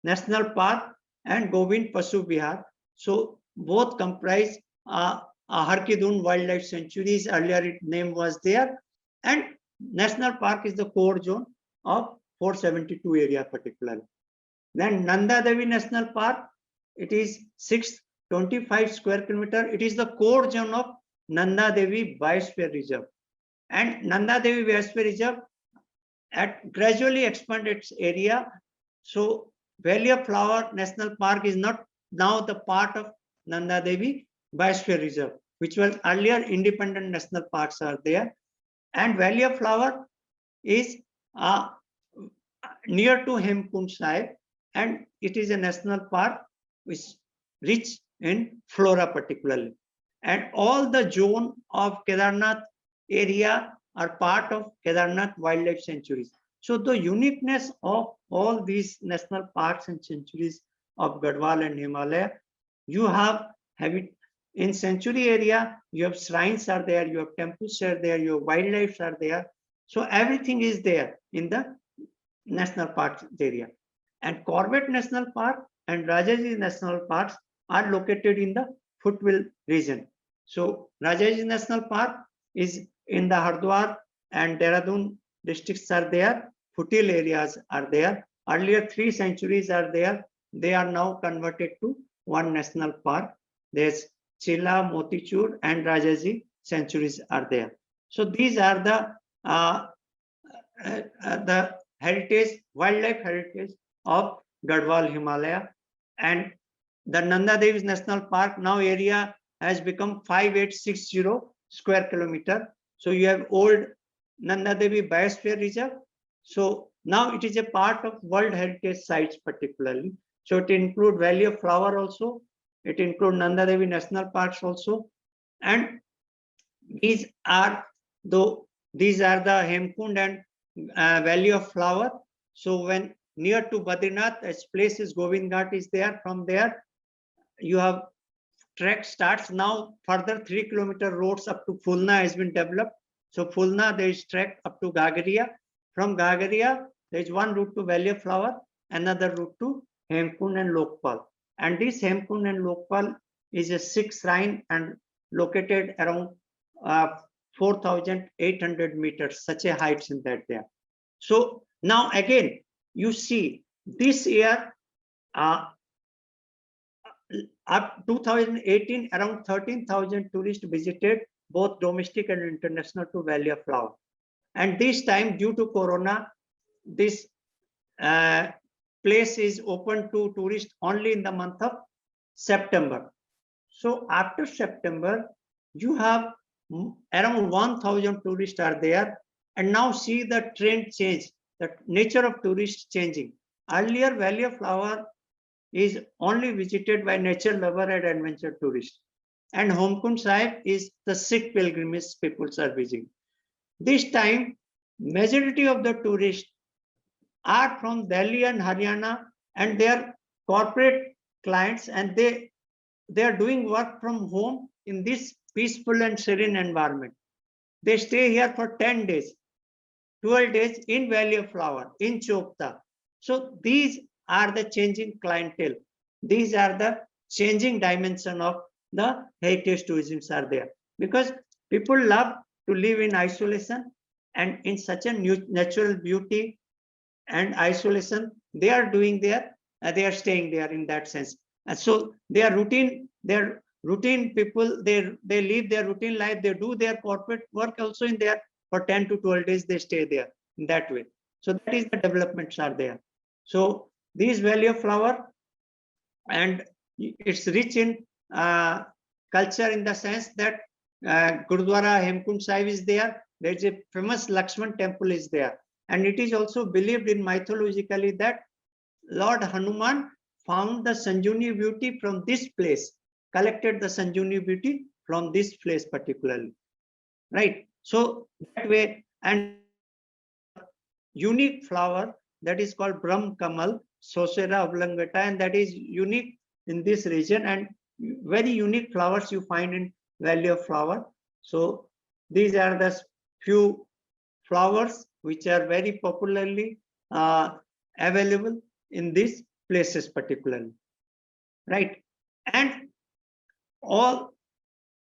National Park and Govind Pashu Vihar. So both comprise Harkidun Wildlife Sanctuaries. Earlier its name was there, and National Park is the core zone of 472 area particularly. Then Nanda Devi National Park, it is 625 square kilometer. It is the core zone of Nanda Devi Biosphere Reserve, and Nanda Devi Biosphere Reserve gradually expand its area. So Valley of Flower National Park is not now the part of Nanda Devi Biosphere Reserve, which was earlier independent national parks are there. And Valley of Flower is near to Hemkund Sahib, and it is a national park which is rich in flora particularly. And all the zone of Kedarnath area are part of Kedarnath Wildlife Sanctuaries. So the uniqueness of all these national parks and sanctuaries of Gadwal and Himalaya, you have it in sanctuary area, you have shrines are there, you have temples are there, your wildlife are there. So everything is there in the national park area. And Corbett National Park and Rajaji National Parks are located in the foothill region. So Rajaji National Park is in the Hardwar and Dehradun districts are there. Foothill areas are there. Earlier 3 sanctuaries are there. They are now converted to one national park. There's Chilla, Motichur and Rajaji sanctuaries are there. So these are the heritage, wildlife heritage of Garhwal Himalaya. And the Nanda Devi National Park now area has become 5860 square kilometer. So you have old Nanda Devi Biosphere Reserve. So now it is a part of World Heritage Sites particularly. So it includes Valley of Flower also. It includes Nanda Devi National Parks also. And these are the Hemkund and Valley of Flower. So when near to Badrinath, its place is Govind Ghat is there. From there, you have trek starts now. Further 3 kilometer roads up to Fulna has been developed. So Fulna there is trek up to Gagaria. From Gagaria, there is one route to Valley of Flower, another route to Hemkund and Lokpal. And this Hemkund and Lokpal is a Sikh shrine and located around 4,800 meters, such a heights in that there. So now again, you see this year, up 2018, around 13,000 tourists visited both domestic and international to Valley of Flower. And this time, due to Corona, this place is open to tourists only in the month of September. So after September, you have around 1,000 tourists are there. And now see the trend change, the nature of tourists changing. Earlier, Valley of Flower is only visited by nature lover and adventure tourists. And Hemkund Sahib is the Sikh pilgrimage people are visiting. This time, majority of the tourists are from Delhi and Haryana, and they are corporate clients, and they are doing work from home in this peaceful and serene environment. They stay here for 10 days, 12 days in Valley of Flower, in Chopta. So these are the changing clientele. These are the changing dimension of the heritage tourism are there. Because people love to live in isolation, and in such a natural beauty and isolation, they are doing there, they are staying there in that sense. And so their routine people, they live their routine life, they do their corporate work also in there for 10 to 12 days, they stay there in that way. So that is the developments are there. So this Valley of Flower, and it's rich in culture in the sense that Gurudwara Hemkund Sahib is there. There is a famous Lakshman temple is there. And it is also believed in mythologically that Lord Hanuman found the Sanjeevani beauty from this place, collected the Sanjeevani beauty from this place particularly, right? So that way, and unique flower that is called Brahm Kamal, Sosera oblongata, and that is unique in this region, and very unique flowers you find in Valley of Flower. So these are the few flowers which are very popularly available in these places particularly, right? And all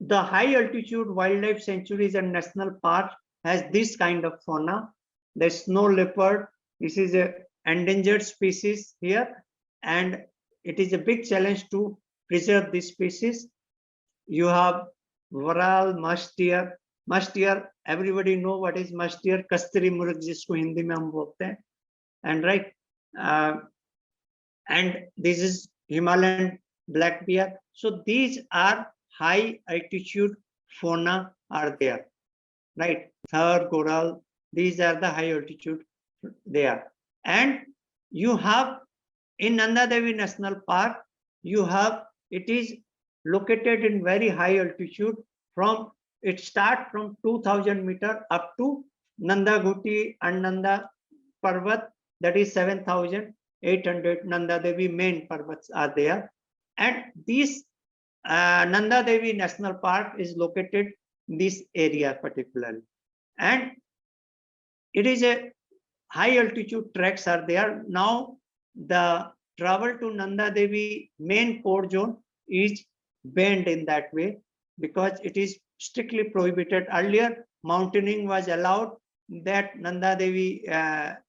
the high altitude wildlife sanctuaries and national parks has this kind of fauna. The snow leopard, this is a endangered species here, and it is a big challenge to preserve this species. You have varal, musk deer. Musk deer, everybody know what is musk deer, kasturi murg jisko Hindi mein hum bolte hain, and right, and this is Himalayan black bear. So these are high altitude fauna are there, right? Thar, coral, these are the high altitude there. And you have in Nanda Devi National Park, you have, it is located in very high altitude. From it start from 2,000 meter up to Nanda Ghuti and Nanda Parvat, that is 7,800 Nanda Devi main Parvats are there. And this Nanda Devi National Park is located in this area particularly. And it is a high altitude treks are there. Now the travel to Nanda Devi main core zone is banned in that way, because it is strictly prohibited. Earlier, mountaineering was allowed that Nanda Devi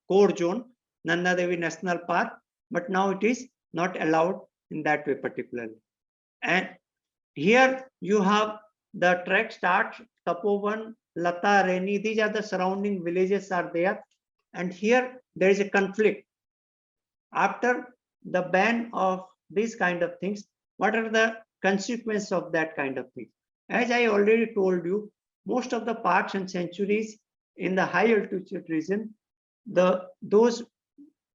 core zone, Nanda Devi National Park, but now it is not allowed in that way particularly. And here you have the trek starts Tapovan, Lata, Reni. These are the surrounding villages are there, and here there is a conflict. After the ban of these kind of things, what are the consequences of that kind of thing? As I already told you, most of the parks and sanctuaries in the high altitude region, those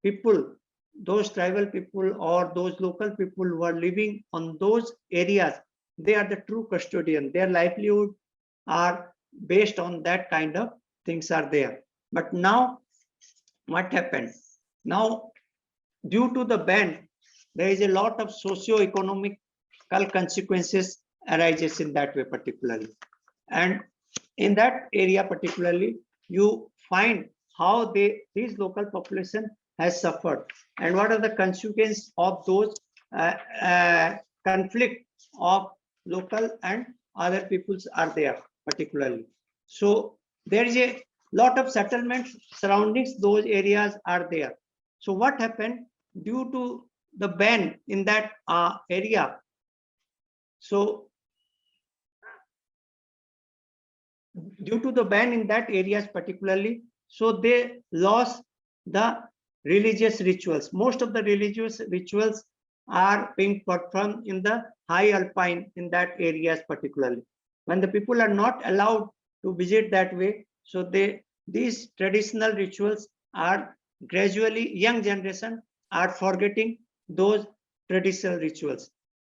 people, those tribal people or those local people who are living on those areas, they are the true custodian. Their livelihood are based on that kind of things are there. But now what happened? Now, due to the ban, there is a lot of socio-economic consequences arises in that way particularly. And in that area particularly, you find how these local population has suffered and what are the consequences of those conflict of local and other peoples are there particularly. So there is a lot of settlements surroundings those areas are there. So what happened due to the ban in that area? So due to the ban in that areas particularly, so they lost the religious rituals. Most of the religious rituals are being performed in the high alpine in that areas particularly. When the people are not allowed to visit that way, so these traditional rituals are gradually, young generation are forgetting those traditional rituals.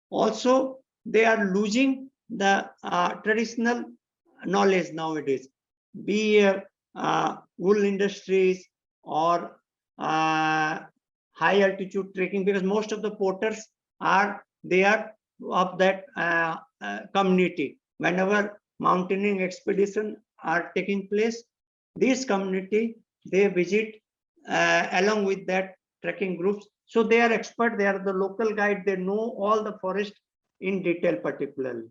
Also, they are losing the traditional knowledge nowadays, be wool industries or high altitude trekking, because most of the porters are there of that community. Whenever mountaineering expedition are taking place, this community they visit along with that trekking groups. So they are expert, they are the local guide, they know all the forest in detail particularly.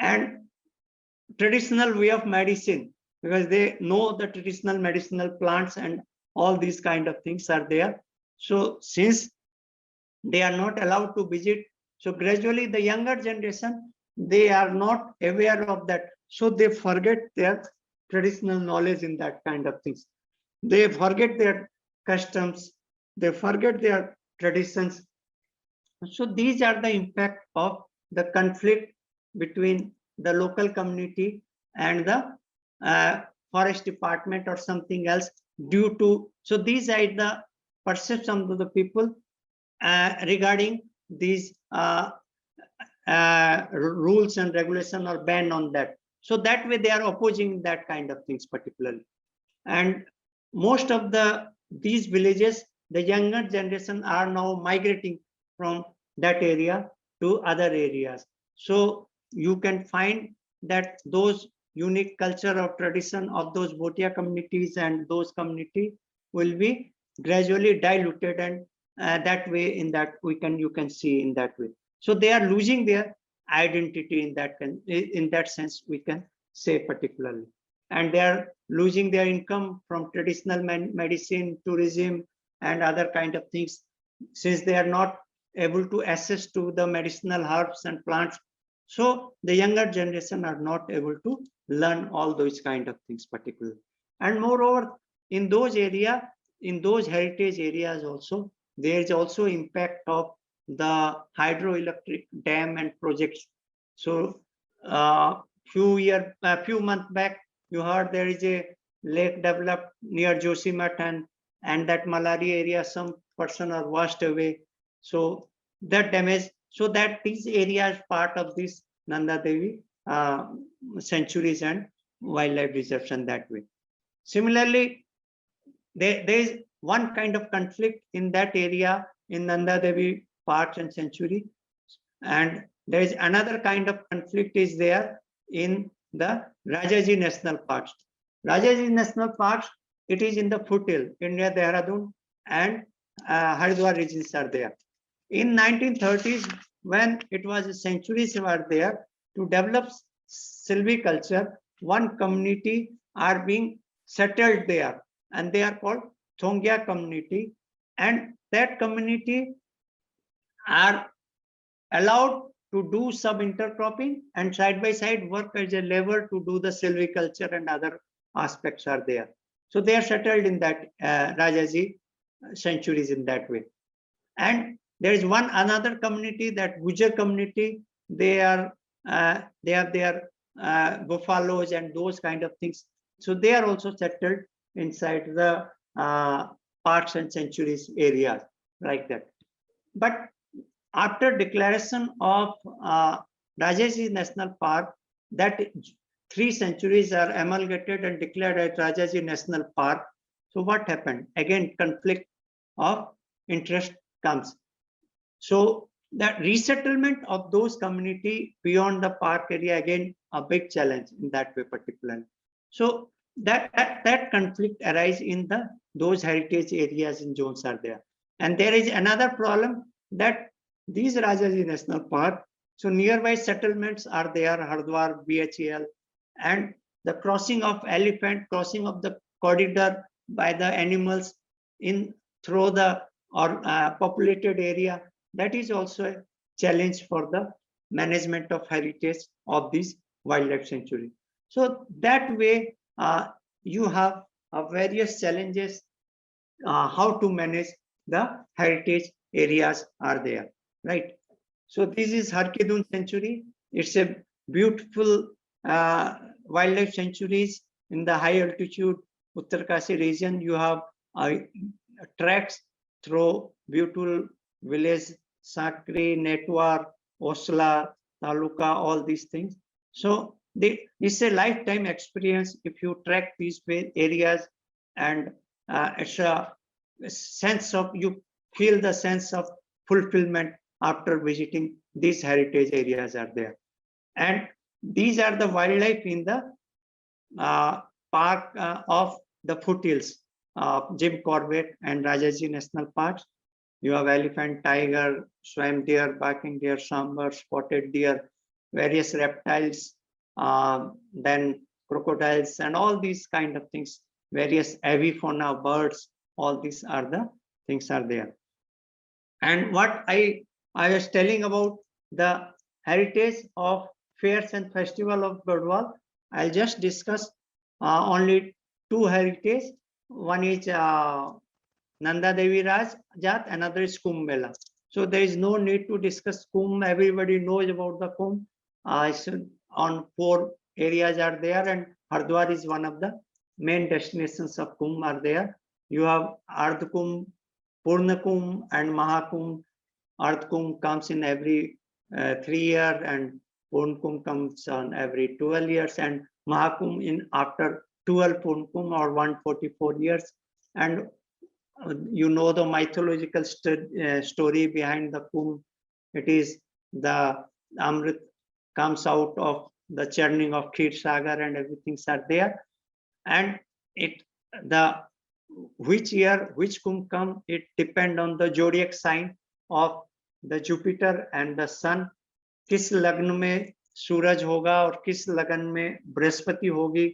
And traditional way of medicine, because they know the traditional medicinal plants and all these kind of things are there. So since they are not allowed to visit, so gradually the younger generation, they are not aware of that. So they forget their traditional knowledge in that kind of things. They forget their customs, they forget their traditions. So these are the impact of the conflict between the local community and the forest department or something else due to, so these are the perception of the people regarding these rules and regulation or ban on that. So that way they are opposing that kind of things particularly. And most of these villages, the younger generation are now migrating from that area to other areas. So you can find that those unique culture or tradition of those Bhotia communities and those community will be gradually diluted, and that way in that you can see in that way. So they are losing their identity in that sense, we can say particularly. And they are losing their income from traditional medicine, tourism, and other kind of things, since they are not able to access to the medicinal herbs and plants. So the younger generation are not able to learn all those kind of things particularly. And moreover, in those areas, in those heritage areas also, there is also impact of the hydroelectric dam and projects. So few months back, you heard there is a lake developed near Joshimath, and that Malari area, some person are washed away. So that damage, so that these areas part of this Nanda Devi sanctuaries and wildlife reserves and that way. Similarly, there is one kind of conflict in that area in Nanda Devi parks and sanctuary, and there is another kind of conflict is there in the Rajaji National Parks. Rajaji National Parks, it is in the foothill in near Dehradun and Haridwar regions are there. in 1930s, when it was centuries were there to develop silviculture, one community are being settled there, and they are called Thongya community, and that community are allowed to do some intercropping and side by side work as a labor to do the silviculture, and other aspects are there. So they are settled in that Rajaji centuries in that way. And there is one another community, that Gujar community. They have their buffaloes and those kind of things. So they are also settled inside the parks and sanctuaries areas like that. But after declaration of Rajaji National Park, that 3 sanctuaries are amalgamated and declared as Rajaji National Park. So what happened? Again, conflict of interest comes. So that resettlement of those community beyond the park area, again, a big challenge in that way particularly. So that conflict arise in those heritage areas in zones are there. And there is another problem that these Rajaji National Park, so nearby settlements are there, Hardwar, BHEL, and the crossing of elephant, crossing of the corridor by the animals in through the populated area, that is also a challenge for the management of heritage of this wildlife sanctuary. So that way you have various challenges how to manage the heritage areas are there, right? So this is Harkidun Sanctuary. It's a beautiful wildlife sanctuaries in the high altitude Uttarkasi region. You have tracks through beautiful village, Sakri, Netwar, Osla, Taluka, all these things. So it's a lifetime experience if you track these areas, and it's a sense of, you feel the sense of fulfillment after visiting these heritage areas are there. And these are the wildlife in the park of the foothills, Jim Corbett and Rajaji National Parks. You have elephant, tiger, swamp deer, barking deer, sambar, spotted deer, various reptiles, then crocodiles, and all these kind of things, various avifauna, birds, all these are the things are there. And what I was telling about the heritage of fairs and festival of Garhwal, I'll just discuss only 2 heritage. One is Nanda Devi Raj Jat, another is Kumbh Mela. So there is no need to discuss Kumbh. Everybody knows about the Kumbh. On 4 areas are there, and Hardwar is one of the main destinations of Kumbh are there. You have Ardh Kumbh, Purna Kumbh, and Mahakumbh. Ardh Kumbh comes in every 3 years, and Purna Kumbh comes on every 12 years, and Mahakumbh in after 12 Purna Kumbh or 144 years. And you know the mythological story behind the Kumbh. It is the Amrit comes out of the churning of Kheer Sagar, and everything are there. And which year which Kumbh come, it depend on the zodiac sign of the Jupiter and the Sun. किस लग्न में सूरज होगा और किस लग्न में बृहस्पति होगी,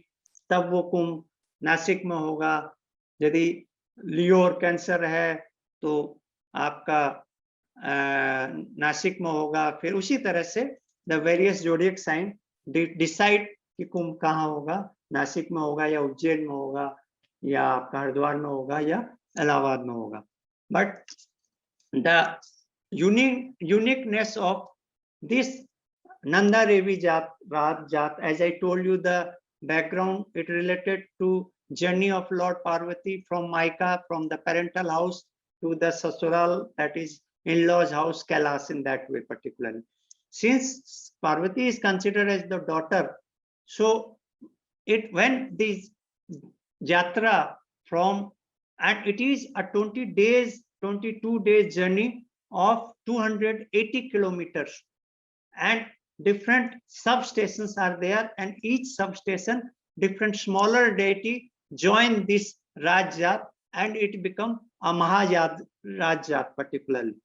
तब वो कुंभ नासिक में होगा. यदि लियो और कैंसर है तो आपका नासिक में होगा. फिर उसी तरह से the various zodiac sign decide कि कुंभ कहाँ होगा, नासिक में होगा या उज्जैन में होगा या आपका हरिद्वार में होगा या इलाहाबाद में होगा. But the uniqueness of this Nanda Devi Jat, as I told you, the background, it related to journey of Lord Parvati from Maika, from the parental house to the Sasural, that is in-laws house, Kailas, in that way particularly. Since Parvati is considered as the daughter, so when this Jatra from, and it is a 22 days journey of 280 kilometers, and different substations are there, and each substation different smaller deity join this Rajat, and it become a Mahajat Rajat particularly.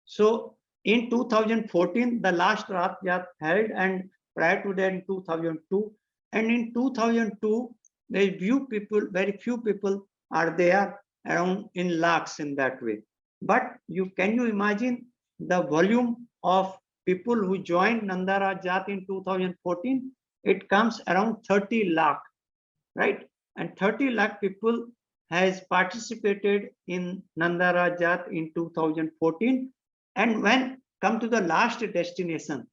So in 2014, the last Rath Yat held, and prior to that in 2002. And in 2002, very few people are there, around in lakhs in that way. But can you imagine the volume of people who joined Nanda Raj Jat in 2014? It comes around 30 lakh, right? And 30 lakh people has participated in Nanda Raj Jat in 2014. And when come to the last destination,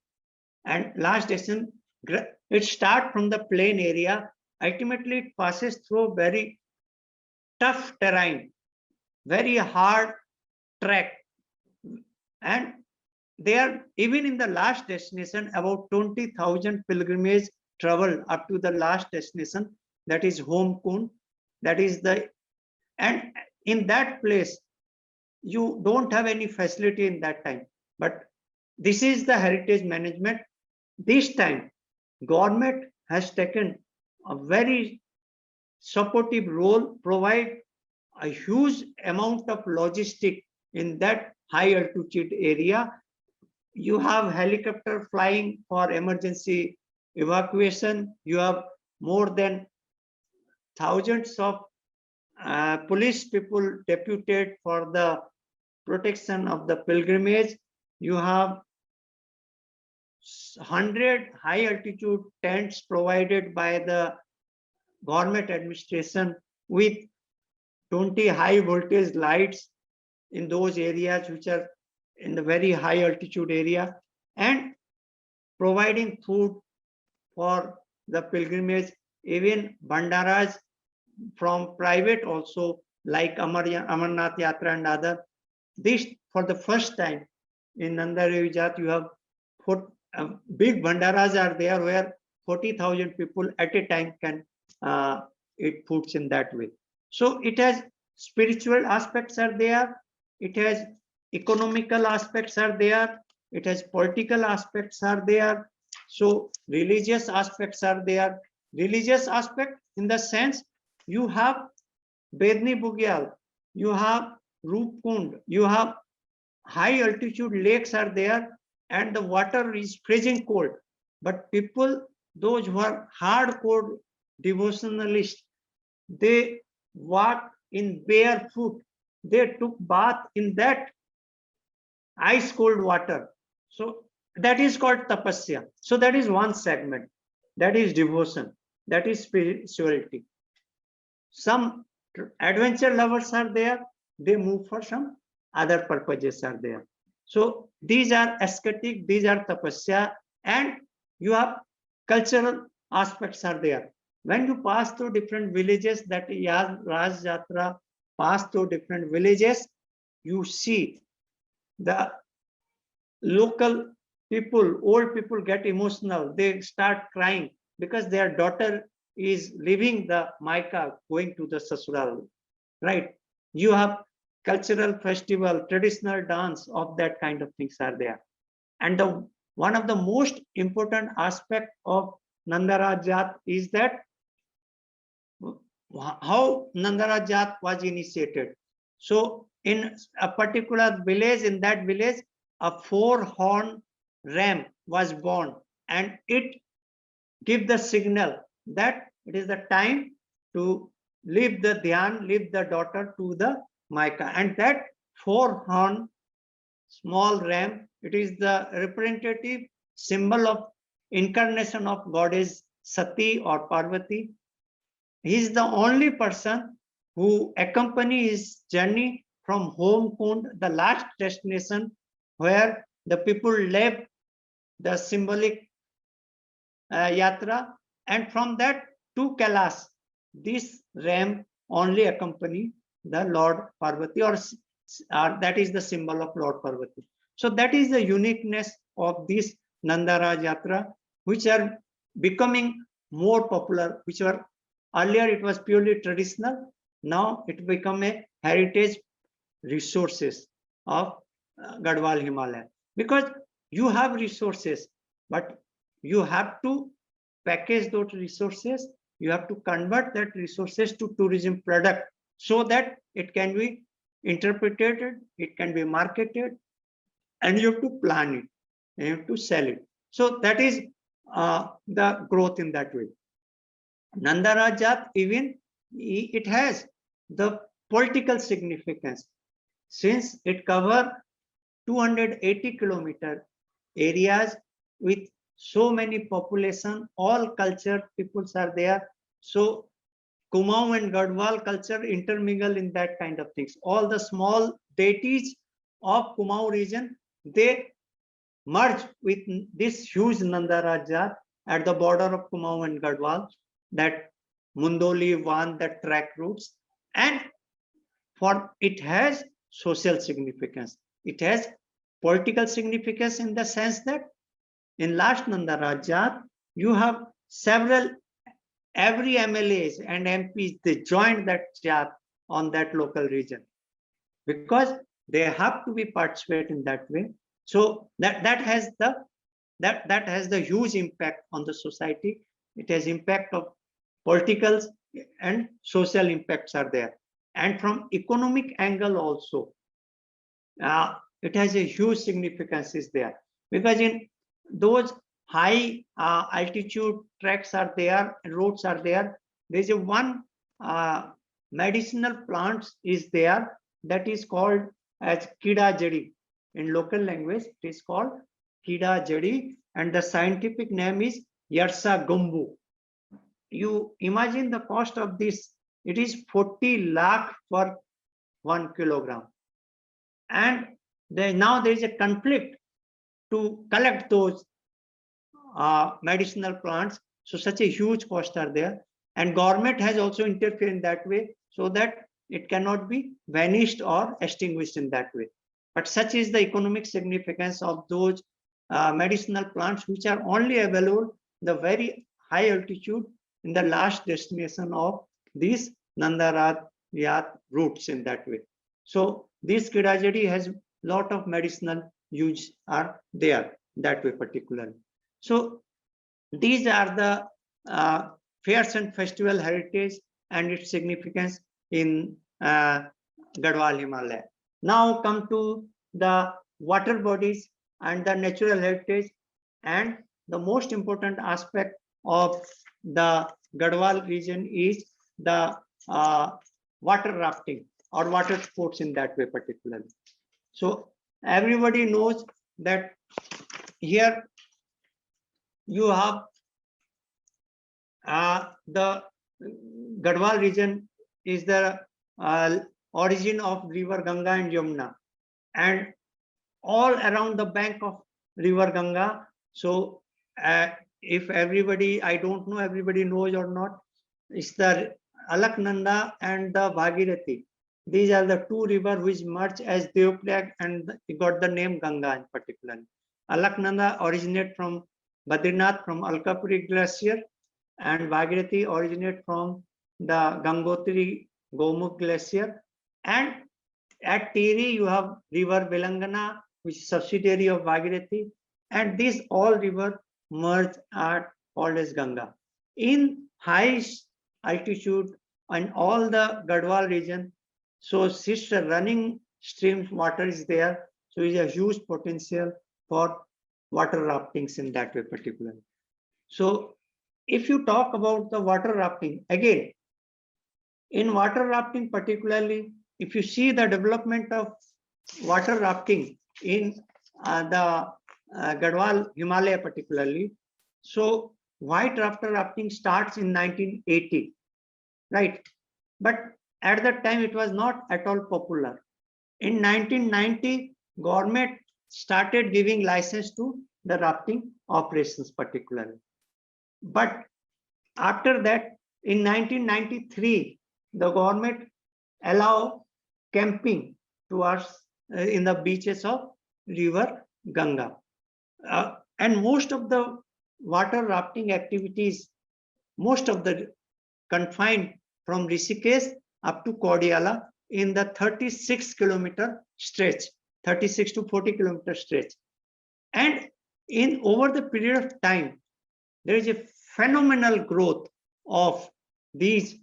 it starts from the plain area. Ultimately, it passes through very tough terrain, very hard track. And there, even in the last destination, about 20,000 pilgrimage travel up to the last destination, that is Home Kund. And in that place, you don't have any facility in that time. But this is the heritage management. This time, government has taken a very supportive role, provide a huge amount of logistic in that high altitude area. You have helicopter flying for emergency evacuation. You have more than thousands of police people deputed for the protection of the pilgrimage. You have 100 high altitude tents provided by the government administration with 20 high voltage lights in those areas which are in the very high altitude area, and providing food for the pilgrimage, even bhandaras from private also, like Amarnath Yatra and other. This, for the first time in Nanda Devi Jat, you have big bhandaras are there where 40,000 people at a time can eat foods in that way. So it has spiritual aspects are there, it has economical aspects are there, it has political aspects are there, so religious aspects are there. Religious aspect in the sense, you have Bedni Bugyal, you have Roop Kund, you have high altitude lakes are there, and the water is freezing cold. But people, those who are hardcore devotionalists, they walk in barefoot. They took bath in that ice cold water. So that is called tapasya. So that is one segment. That is devotion. That is spirituality. Some adventure lovers are there. They move for some other purposes are there. So these are ascetic, these are tapasya, and you have cultural aspects are there. When you pass through different villages, that Raj Yatra pass through different villages, you see the local people, old people get emotional. They start crying because their daughter is leaving the Maika, going to the Sasural, right? You have cultural festival, traditional dance of that kind of things are there. And one of the most important aspect of Nanda Raj Jat is that how Nanda Raj Jat was initiated. So in a particular village, in that village, a 4-horn ram was born, and it gives the signal that it is the time to leave the dhyan, leave the daughter to the Maika. And that 4-horn small ram, it is the representative symbol of incarnation of goddess Sati or Parvati. He is the only person who accompanies his journey from Home Kund, the last destination where the people left the symbolic yatra, and from that to Kailash, this ram only accompany the Lord Parvati, or that is the symbol of Lord Parvati. So that is the uniqueness of this Nanda Raj Yatra, which are becoming more popular, which were earlier it was purely traditional, now it become a heritage resources of Garhwal Himalaya. Because you have resources, but you have to package those resources, you have to convert that resources to tourism product so that it can be interpreted, it can be marketed, and you have to plan it, and you have to sell it. So that is the growth in that way. Nanda Rajat, even it has the political significance, since it covers 280 kilometer areas with so many population, all culture peoples are there. So Kumaon and Garhwal culture intermingle in that kind of things. All the small deities of Kumaon region, they merge with this huge Nanda Rajat at the border of Kumaon and Garhwal, that Mundoli, Van, that track routes, and for it has social significance. It has political significance in the sense that in last Nanda Rajat, you have several, every MLAs and MPs, they joined that Jat on that local region, because they have to be participate in that way. So that has the huge impact on the society. It has impact of political and social impacts are there. And from economic angle also, it has a huge significance is there, because in those high altitude tracks are there, roads are there. There's a one medicinal plants is there that is called as Kida Jadi. In local language, it is called Kida Jadi, and the scientific name is Yarsa Gumbu. You imagine the cost of this, it is 40 lakh for 1 kilogram. And now there is a conflict to collect those medicinal plants. So such a huge cost are there. And government has also interfered in that way, so that it cannot be vanished or extinguished in that way. But such is the economic significance of those medicinal plants, which are only available the very high altitude in the last destination of these Nanda Rajat routes in that way. So this Kida Jadi has lot of medicinal use are there that way particularly. So these are the fairs and festival heritage and its significance in Garhwal Himalaya. Now come to the water bodies and the natural heritage, and the most important aspect of the Garhwal region is the water rafting or water sports in that way particularly. So everybody knows that here you have the Garhwal region is the origin of river Ganga and Yamuna, and all around the bank of river Ganga. So if everybody, I don't know everybody knows or not, it's the Alaknanda and the Bhagirathi. These are the two rivers which merge as Devprayag, and got the name Ganga in particular. Alaknanda originate from Badrinath, from Alkapuri glacier, and Bhagirathi originate from the Gangotri Gomukh glacier. And at Tiri you have river Belangana, which is subsidiary of Bhagirathi, and these all rivers merge are called as Ganga. In high altitude and all the Garhwal region, so sister running streams water is there, so is a huge potential for water raftings in that way particularly. So if you talk about the water rafting, again, in water rafting particularly, if you see the development of water rafting in the Garhwal Himalaya particularly, so white rafter rafting starts in 1980, right? But at that time it was not at all popular. In 1990, government started giving license to the rafting operations particularly. But after that, in 1993, the government allowed camping towards in the beaches of river Ganga. And most of the water rafting activities, most of the confined from Rishikesh up to Kordiala in the 36-kilometer stretch, 36 to 40 kilometer stretch. And in over the period of time, there is a phenomenal growth of these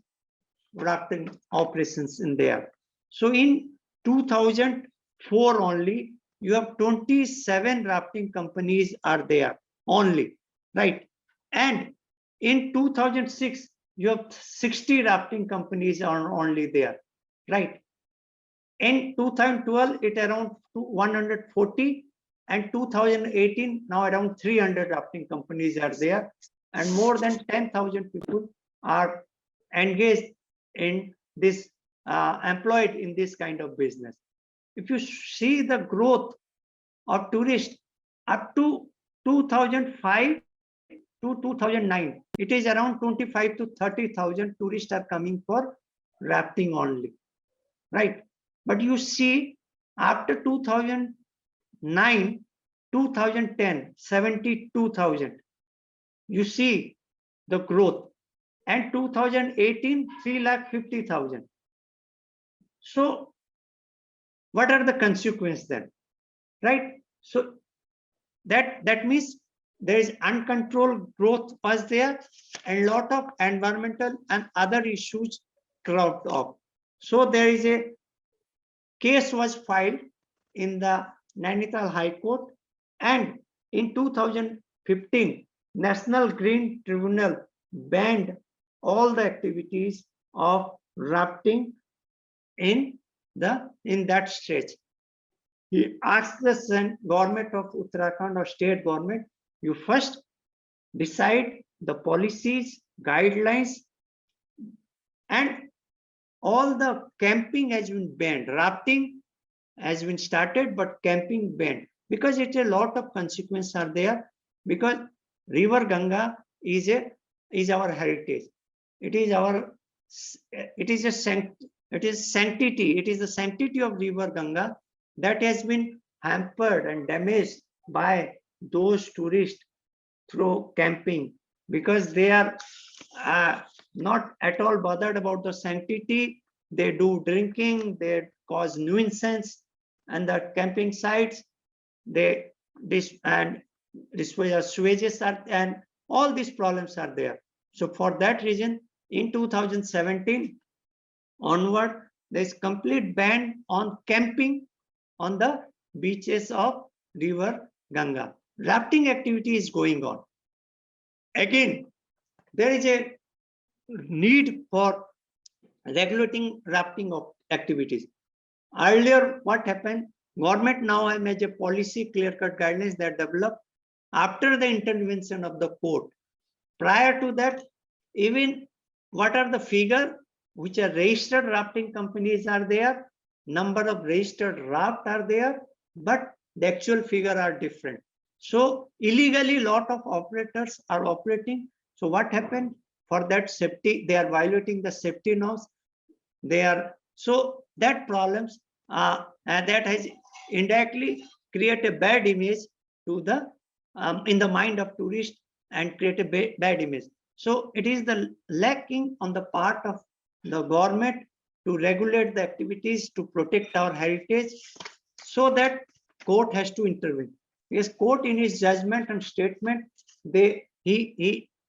rafting operations in there. So in 2004 only, you have 27 rafting companies are there only, right? And in 2006, you have 60 rafting companies are only there, right? In 2012, it around 140, and 2018, now around 300 rafting companies are there, and more than 10,000 people are engaged in this, employed in this kind of business. If you see the growth of tourists up to 2005 to 2009, it is around 25 to 30,000 tourists are coming for rafting only, right? But you see, after 2009, 2010, 72,000. You see the growth, and 2018, 3,50,000. So what are the consequences then, right? So that means there is uncontrolled growth was there, and lot of environmental and other issues cropped up. So there is a case was filed in the Nainital High Court, and in 2015, National Green Tribunal banned all the activities of rafting in that stretch. He asked the government of Uttarakhand or state government, you first decide the policies, guidelines, and all the camping has been banned. Rafting has been started, but camping banned, because it's a lot of consequences are there, because River Ganga is our heritage. It is sanctity. It is the sanctity of River Ganga that has been hampered and damaged by those tourists through camping, because they are not at all bothered about the sanctity. They do drinking, they cause nuisance, and the camping sites, sewages are, and all these problems are there. So for that reason, in 2017 onward, there is complete ban on camping on the beaches of River Ganga. Rafting activity is going on. Again, there is a need for regulating rafting of activities. Earlier, what happened? Government now has made a policy, clear-cut guidelines that develop after the intervention of the court. Prior to that, even what are the figure which are registered rafting companies are there, number of registered raft are there, but the actual figure are different. So illegally, lot of operators are operating. So what happened? For that safety, they are violating the safety norms. So that problems and that has indirectly create a bad image to the in the mind of tourists and create a bad image. So it is the lacking on the part of the government to regulate the activities to protect our heritage, so that court has to intervene. Because court in his judgment and statement,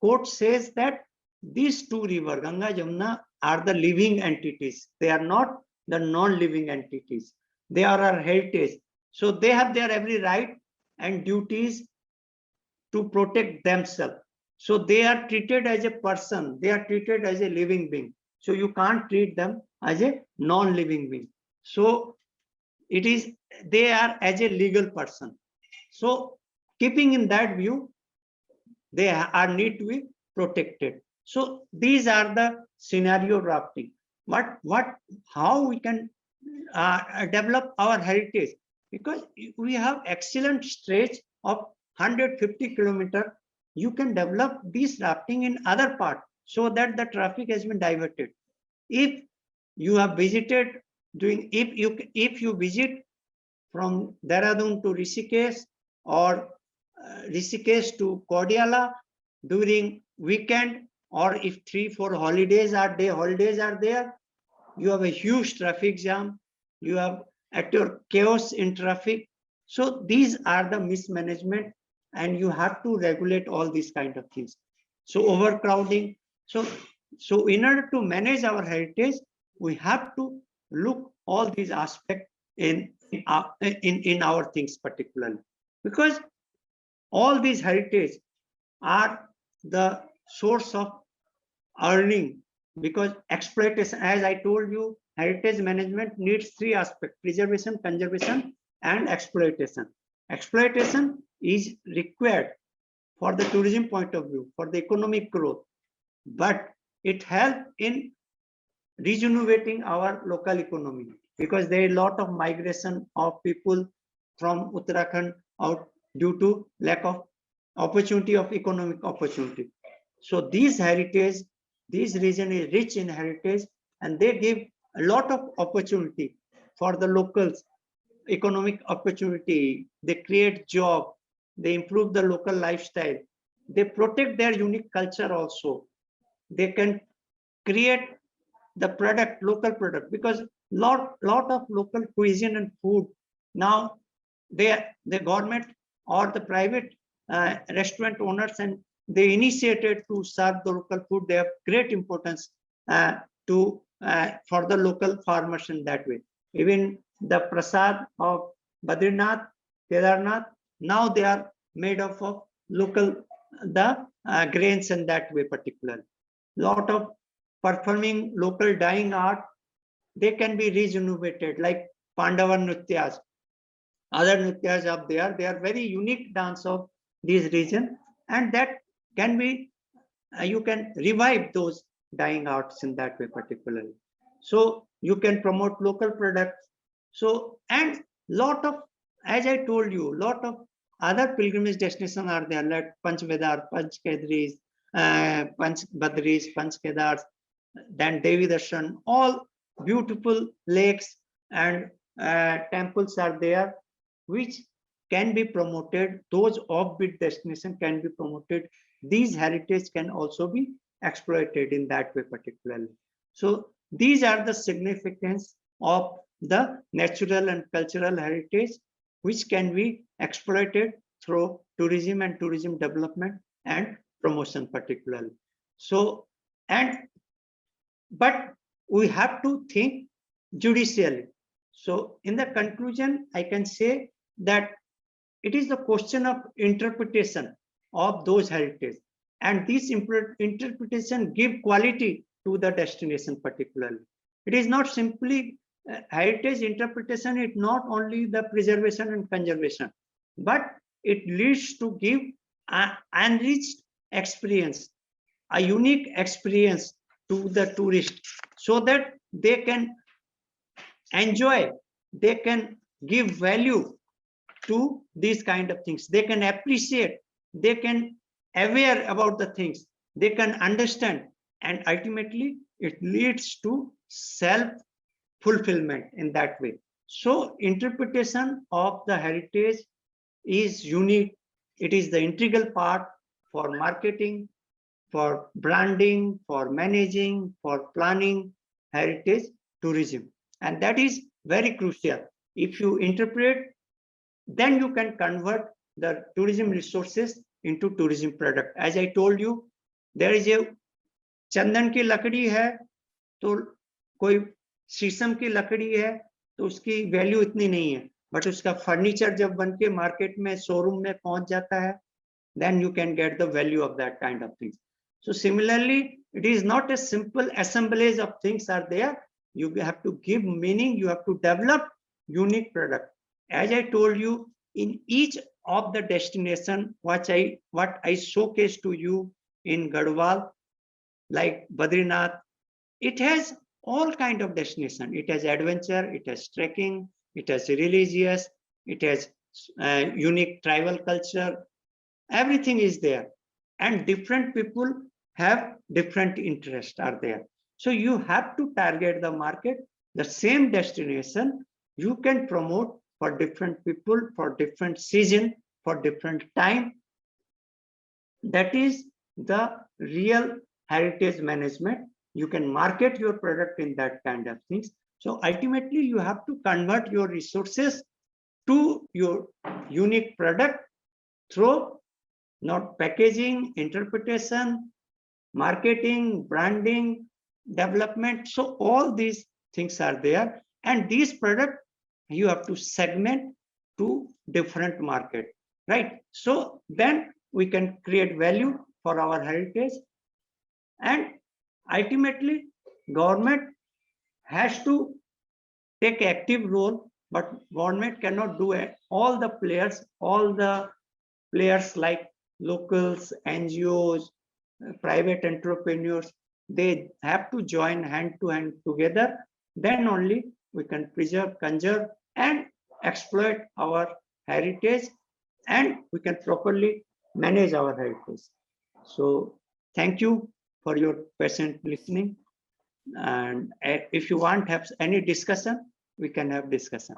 court says that these two rivers, Ganga, Jamuna, are the living entities. They are not the non-living entities. They are our heritage. So they have their every right and duties to protect themselves. So they are treated as a person. They are treated as a living being. So you can't treat them as a non-living being. So they are as a legal person. So keeping in that view, they are need to be protected. So these are the scenario rafting. How we can develop our heritage? Because we have excellent stretch of 150 kilometers. You can develop this rafting in other part, so that the traffic has been diverted. If you have visited if you visit from Dehradun to Rishikesh, or Rishikesh to Kordiala during weekend, or if 3-4 holidays are there, you have a huge traffic jam, you have actual chaos in traffic. So these are the mismanagement, and you have to regulate all these kind of things. So overcrowding. So in order to manage our heritage, we have to look all these aspects in in our things particularly, because all these heritage are the source of earning, because exploitation, as I told you, heritage management needs three aspects: preservation, conservation, and exploitation. Exploitation is required for the tourism point of view, for the economic growth, but it helps in rejuvenating our local economy, because there is a lot of migration of people from Uttarakhand out due to lack of opportunity of economic opportunity. So these heritage, this region is rich in heritage, and they give a lot of opportunity for the locals, economic opportunity. They create job, they improve the local lifestyle, they protect their unique culture also. They can create the product, local product, because lot of local cuisine and food now the government or the private restaurant owners, and they initiated to serve the local food. They have great importance to for the local farmers in that way. Even the prasad of Badrinath, Kedarnath, now they are made up of local the grains in that way particularly. Lot of performing local dyeing art, they can be rejuvenated, like Pandava Nrityas, other Nrityas up there. They are very unique dance of this region, and that can be, you can revive those dyeing arts in that way particularly. So you can promote local products. So, and lot of, as I told you, lot of other pilgrimage destinations are there, like Panchvedar, Panchkedris, Panch Badris, Panch Kedars, then Devi Darshan, all beautiful lakes and temples are there, which can be promoted. Those offbeat destinations can be promoted. These heritage can also be exploited in that way particularly. So these are the significance of the natural and cultural heritage, which can be exploited through tourism and tourism development and promotion particularly. So, and but we have to think judicially. So in the conclusion, I can say that it is the question of interpretation of those heritage, and this interpretation give quality to the destination particularly. It is not simply heritage interpretation, it not only the preservation and conservation, but it leads to give an enriched experience, a unique experience to the tourist, so that they can enjoy, they can give value to these kind of things. They can appreciate, they can aware about the things, they can understand, and ultimately it leads to self-fulfillment in that way. So interpretation of the heritage is unique. It is the integral part for marketing, for branding, for managing, for planning heritage tourism. And that is very crucial. If you interpret, then you can convert the tourism resources into tourism product. As I told you, there is a चंदन की लकड़ी है, तो कोई शीशम की लकड़ी है, तो उसकी वैल्यू इतनी नहीं है, बट उसका फर्नीचर जब बन के मार्केट में शोरूम में पहुंच जाता है, then you can get the value of that kind of things. So similarly, it is not a simple assemblage of things are there. You have to give meaning, you have to develop unique product. As I told you, in each of the destination, what I showcased to you in Garhwal, like Badrinath, it has all kind of destination. It has adventure, it has trekking, it has religious, it has unique tribal culture. Everything is there, and different people have different interests are there. So you have to target the market. The same destination you can promote for different people, for different season, for different time. That is the real heritage management. You can market your product in that kind of things. So ultimately you have to convert your resources to your unique product through not packaging, interpretation, marketing, branding, development. So all these things are there, and these products you have to segment to different market, right? So then we can create value for our heritage, and ultimately government has to take active role, but government cannot do it. All the players like locals, NGOs, private entrepreneurs, they have to join hand to hand together. Then only we can preserve, conserve, and exploit our heritage, and we can properly manage our heritage. So thank you for your patient listening. And if you want have any discussion, we can have discussion.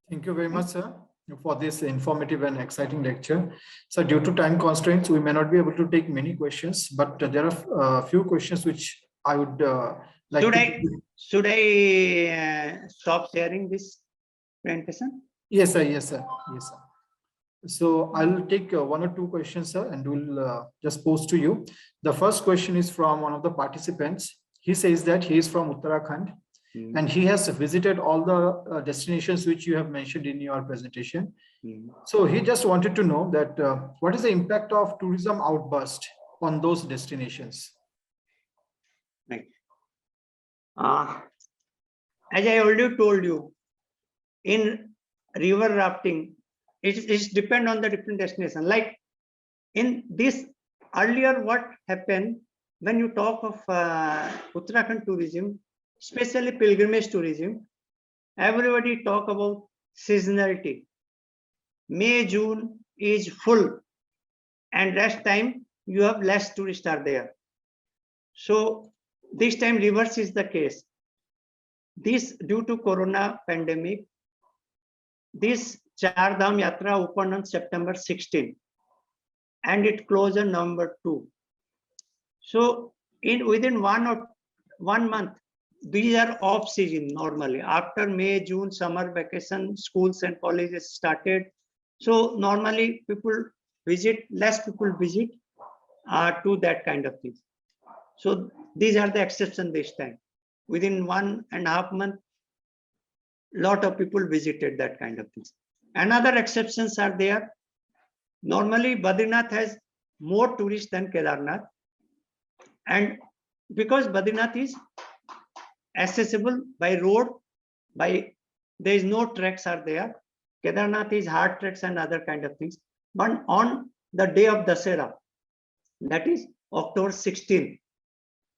Thank you very much, sir, for this informative and exciting lecture. So due to time constraints, we may not be able to take many questions, but there are a few questions which I would like Should I stop sharing this presentation? Yes, sir. Yes, sir. Yes, sir. So I'll take one or two questions, sir, and we'll just post to you. The first question is from one of the participants. He says that he is from Uttarakhand and he has visited all the destinations which you have mentioned in your presentation. So he just wanted to know that what is the impact of tourism outburst on those destinations? Right. As I already told you, in river rafting, it depend on the different destination. Like in this earlier, what happened when you talk of Uttarakhand tourism, especially pilgrimage tourism, everybody talk about seasonality. May, June is full, and rest time you have less tourists are there. So this time reverse is the case. This due to Corona pandemic, this Char Dham Yatra opened on September 16 and it closed on November 2. So within 1 month, these are off season normally. After May, June, summer vacation, schools and colleges started. So normally less people visit to that kind of things. So these are the exceptions this time. Within 1.5 months, lot of people visited that kind of things. Another exceptions are there. Normally, Badrinath has more tourists than Kedarnath. And because Badrinath is accessible by road, there is no treks are there. Kedarnath is hard treks and other kind of things. But on the day of Dasera, that is October 16,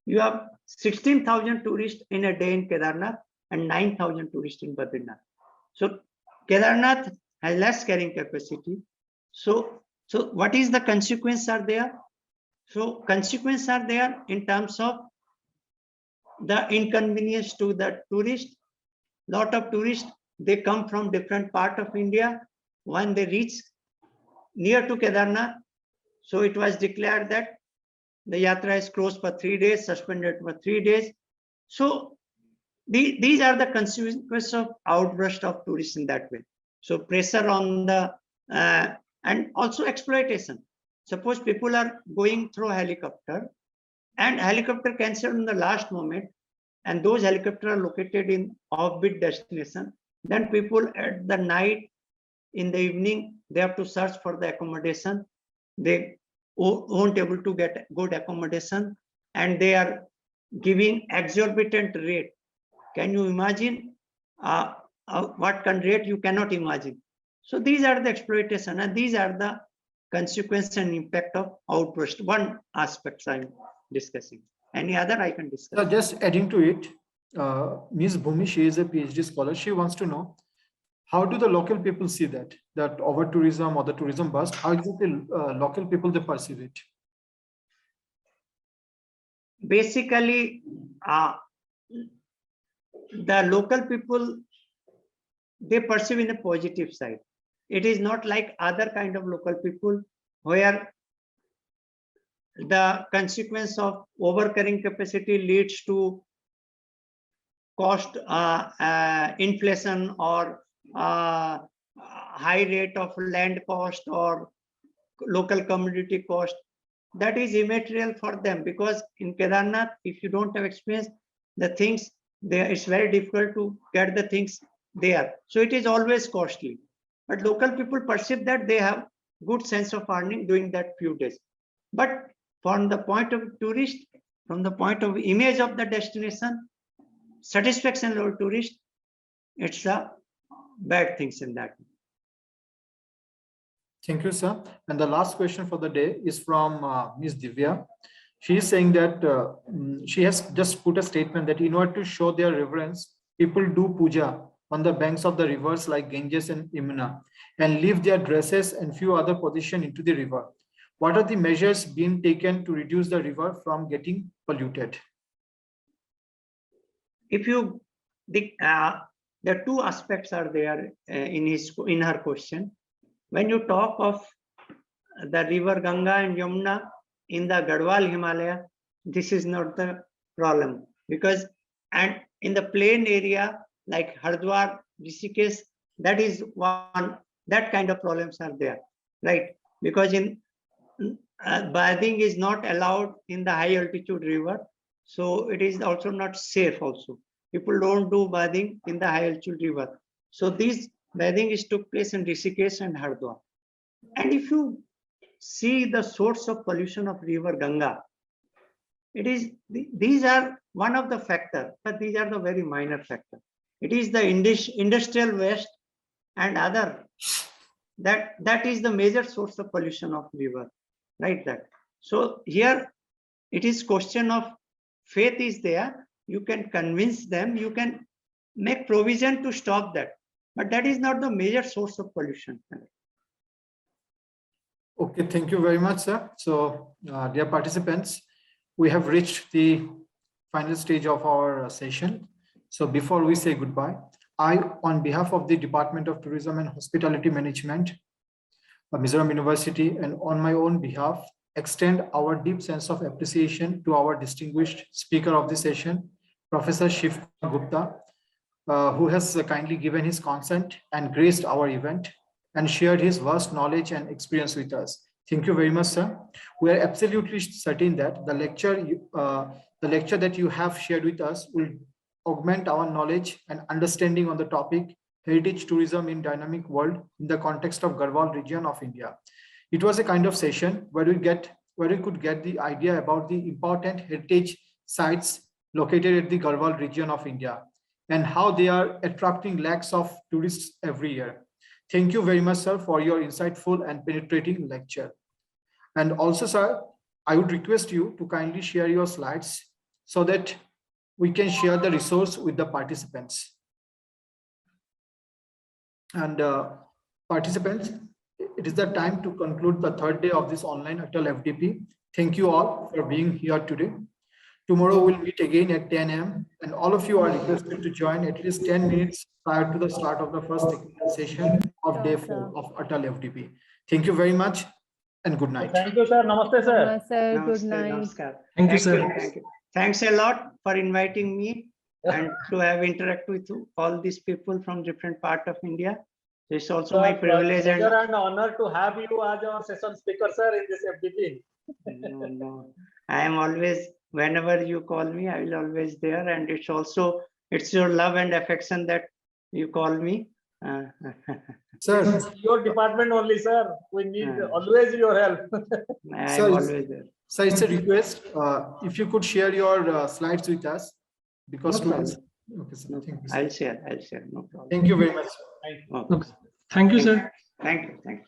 you have 16,000 tourists in a day in Kedarnath and 9,000 tourists in Badrinath. So Kedarnath has less carrying capacity. So what is the consequence are there? So consequences are there in terms of the inconvenience to the tourist. Lot of tourists, they come from different part of India. When they reach near to Kedarnath, so it was declared that the yatra is closed for 3 days, suspended for 3 days. So these are the consequences of outburst of tourists in that way. So pressure on the and also exploitation. Suppose people are going through helicopter and helicopter canceled in the last moment, and those helicopters are located in offbeat destination. Then people at the night, in the evening, they have to search for the accommodation. They won't able to get good accommodation, and they are giving exorbitant rate. Can you imagine what kind of rate? You cannot imagine. So these are the exploitation, and these are the consequence and impact of outburst. One aspect I'm discussing. Any other I can discuss? So just adding to it, Ms. Bhumi, she is a PhD scholar. She wants to know, how do the local people see that over tourism or the tourism bust? How exactly local people they perceive it? Basically, the local people, they perceive in a positive side. It is not like other kind of local people where the consequence of over-carrying capacity leads to cost inflation or high rate of land cost or local commodity cost. That is immaterial for them, because in Kedarnath, if you don't have experience, the things there, it's very difficult to get the things there. So it is always costly. But local people perceive that they have good sense of earning during that few days. But from the point of tourist, from the point of image of the destination, satisfaction level tourist, it's a bad things in that. Thank you, sir. And the last question for the day is from Ms. Divya. She is saying that she has just put a statement that in order to show their reverence, people do puja on the banks of the rivers like Ganges and Yamuna and leave their dresses and few other possessions into the river. What are the measures being taken to reduce the river from getting polluted? If you, the two aspects are there in her question. When you talk of the river Ganga and Yamuna in the Garhwal Himalaya, this is not the problem, because and in the plain area like Hardwar, Rishikesh, that is one, that kind of problems are there, right? Because in bathing is not allowed in the high altitude river, so it is also not safe also. People don't do bathing in the high altitude river. So these bathing is took place in Rishikesh and Hardwar. And if you see the source of pollution of river Ganga, it is, these are one of the factors, but these are the very minor factor. It is the industrial waste and other, that is the major source of pollution of river, right? That. So here it is question of faith is there. You can convince them, you can make provision to stop that, but that is not the major source of pollution. Okay, thank you very much, sir. So, dear participants, we have reached the final stage of our session. So before we say goodbye, I, on behalf of the Department of Tourism and Hospitality Management, Mizoram University, and on my own behalf, extend our deep sense of appreciation to our distinguished speaker of the session, Professor Shiv Gupta, who has kindly given his consent and graced our event and shared his vast knowledge and experience with us. Thank you very much, sir. We are absolutely certain that the lecture that you have shared with us will augment our knowledge and understanding on the topic heritage tourism in dynamic world in the context of Garhwal region of India. It was a kind of session where we could get the idea about the important heritage sites located at the Garhwal region of India and how they are attracting lakhs of tourists every year. Thank you very much, sir, for your insightful and penetrating lecture. And also, sir, I would request you to kindly share your slides so that we can share the resource with the participants. And participants, it is the time to conclude the third day of this online Atal FDP. Thank you all for being here today. Tomorrow we'll meet again at 10 a.m. and all of you are requested to join at least 10 minutes prior to the start of the first session of day 4 of Atal FDP. Thank you very much and good night. Thank you, sir. Namaste, sir. Namaste, good Namaste, night. namaskar. Thank you, sir. Thank you. Thanks a lot for inviting me and to have interact with all these people from different part of India. It's also my privilege and pleasure and honor to have you as our session speaker, sir, in this FDP. no. I am always, whenever you call me, I will always there, and it's also, it's your love and affection that you call me. Sir, Your department only, sir. We need always your help. I Sir, am always there. sir, it's a request. If you could share your slides with us, because No problem. okay, sir. Thank you, sir. I'll share, no problem. Thank you very much. Thank you. Okay. Thank you, sir. Thank you.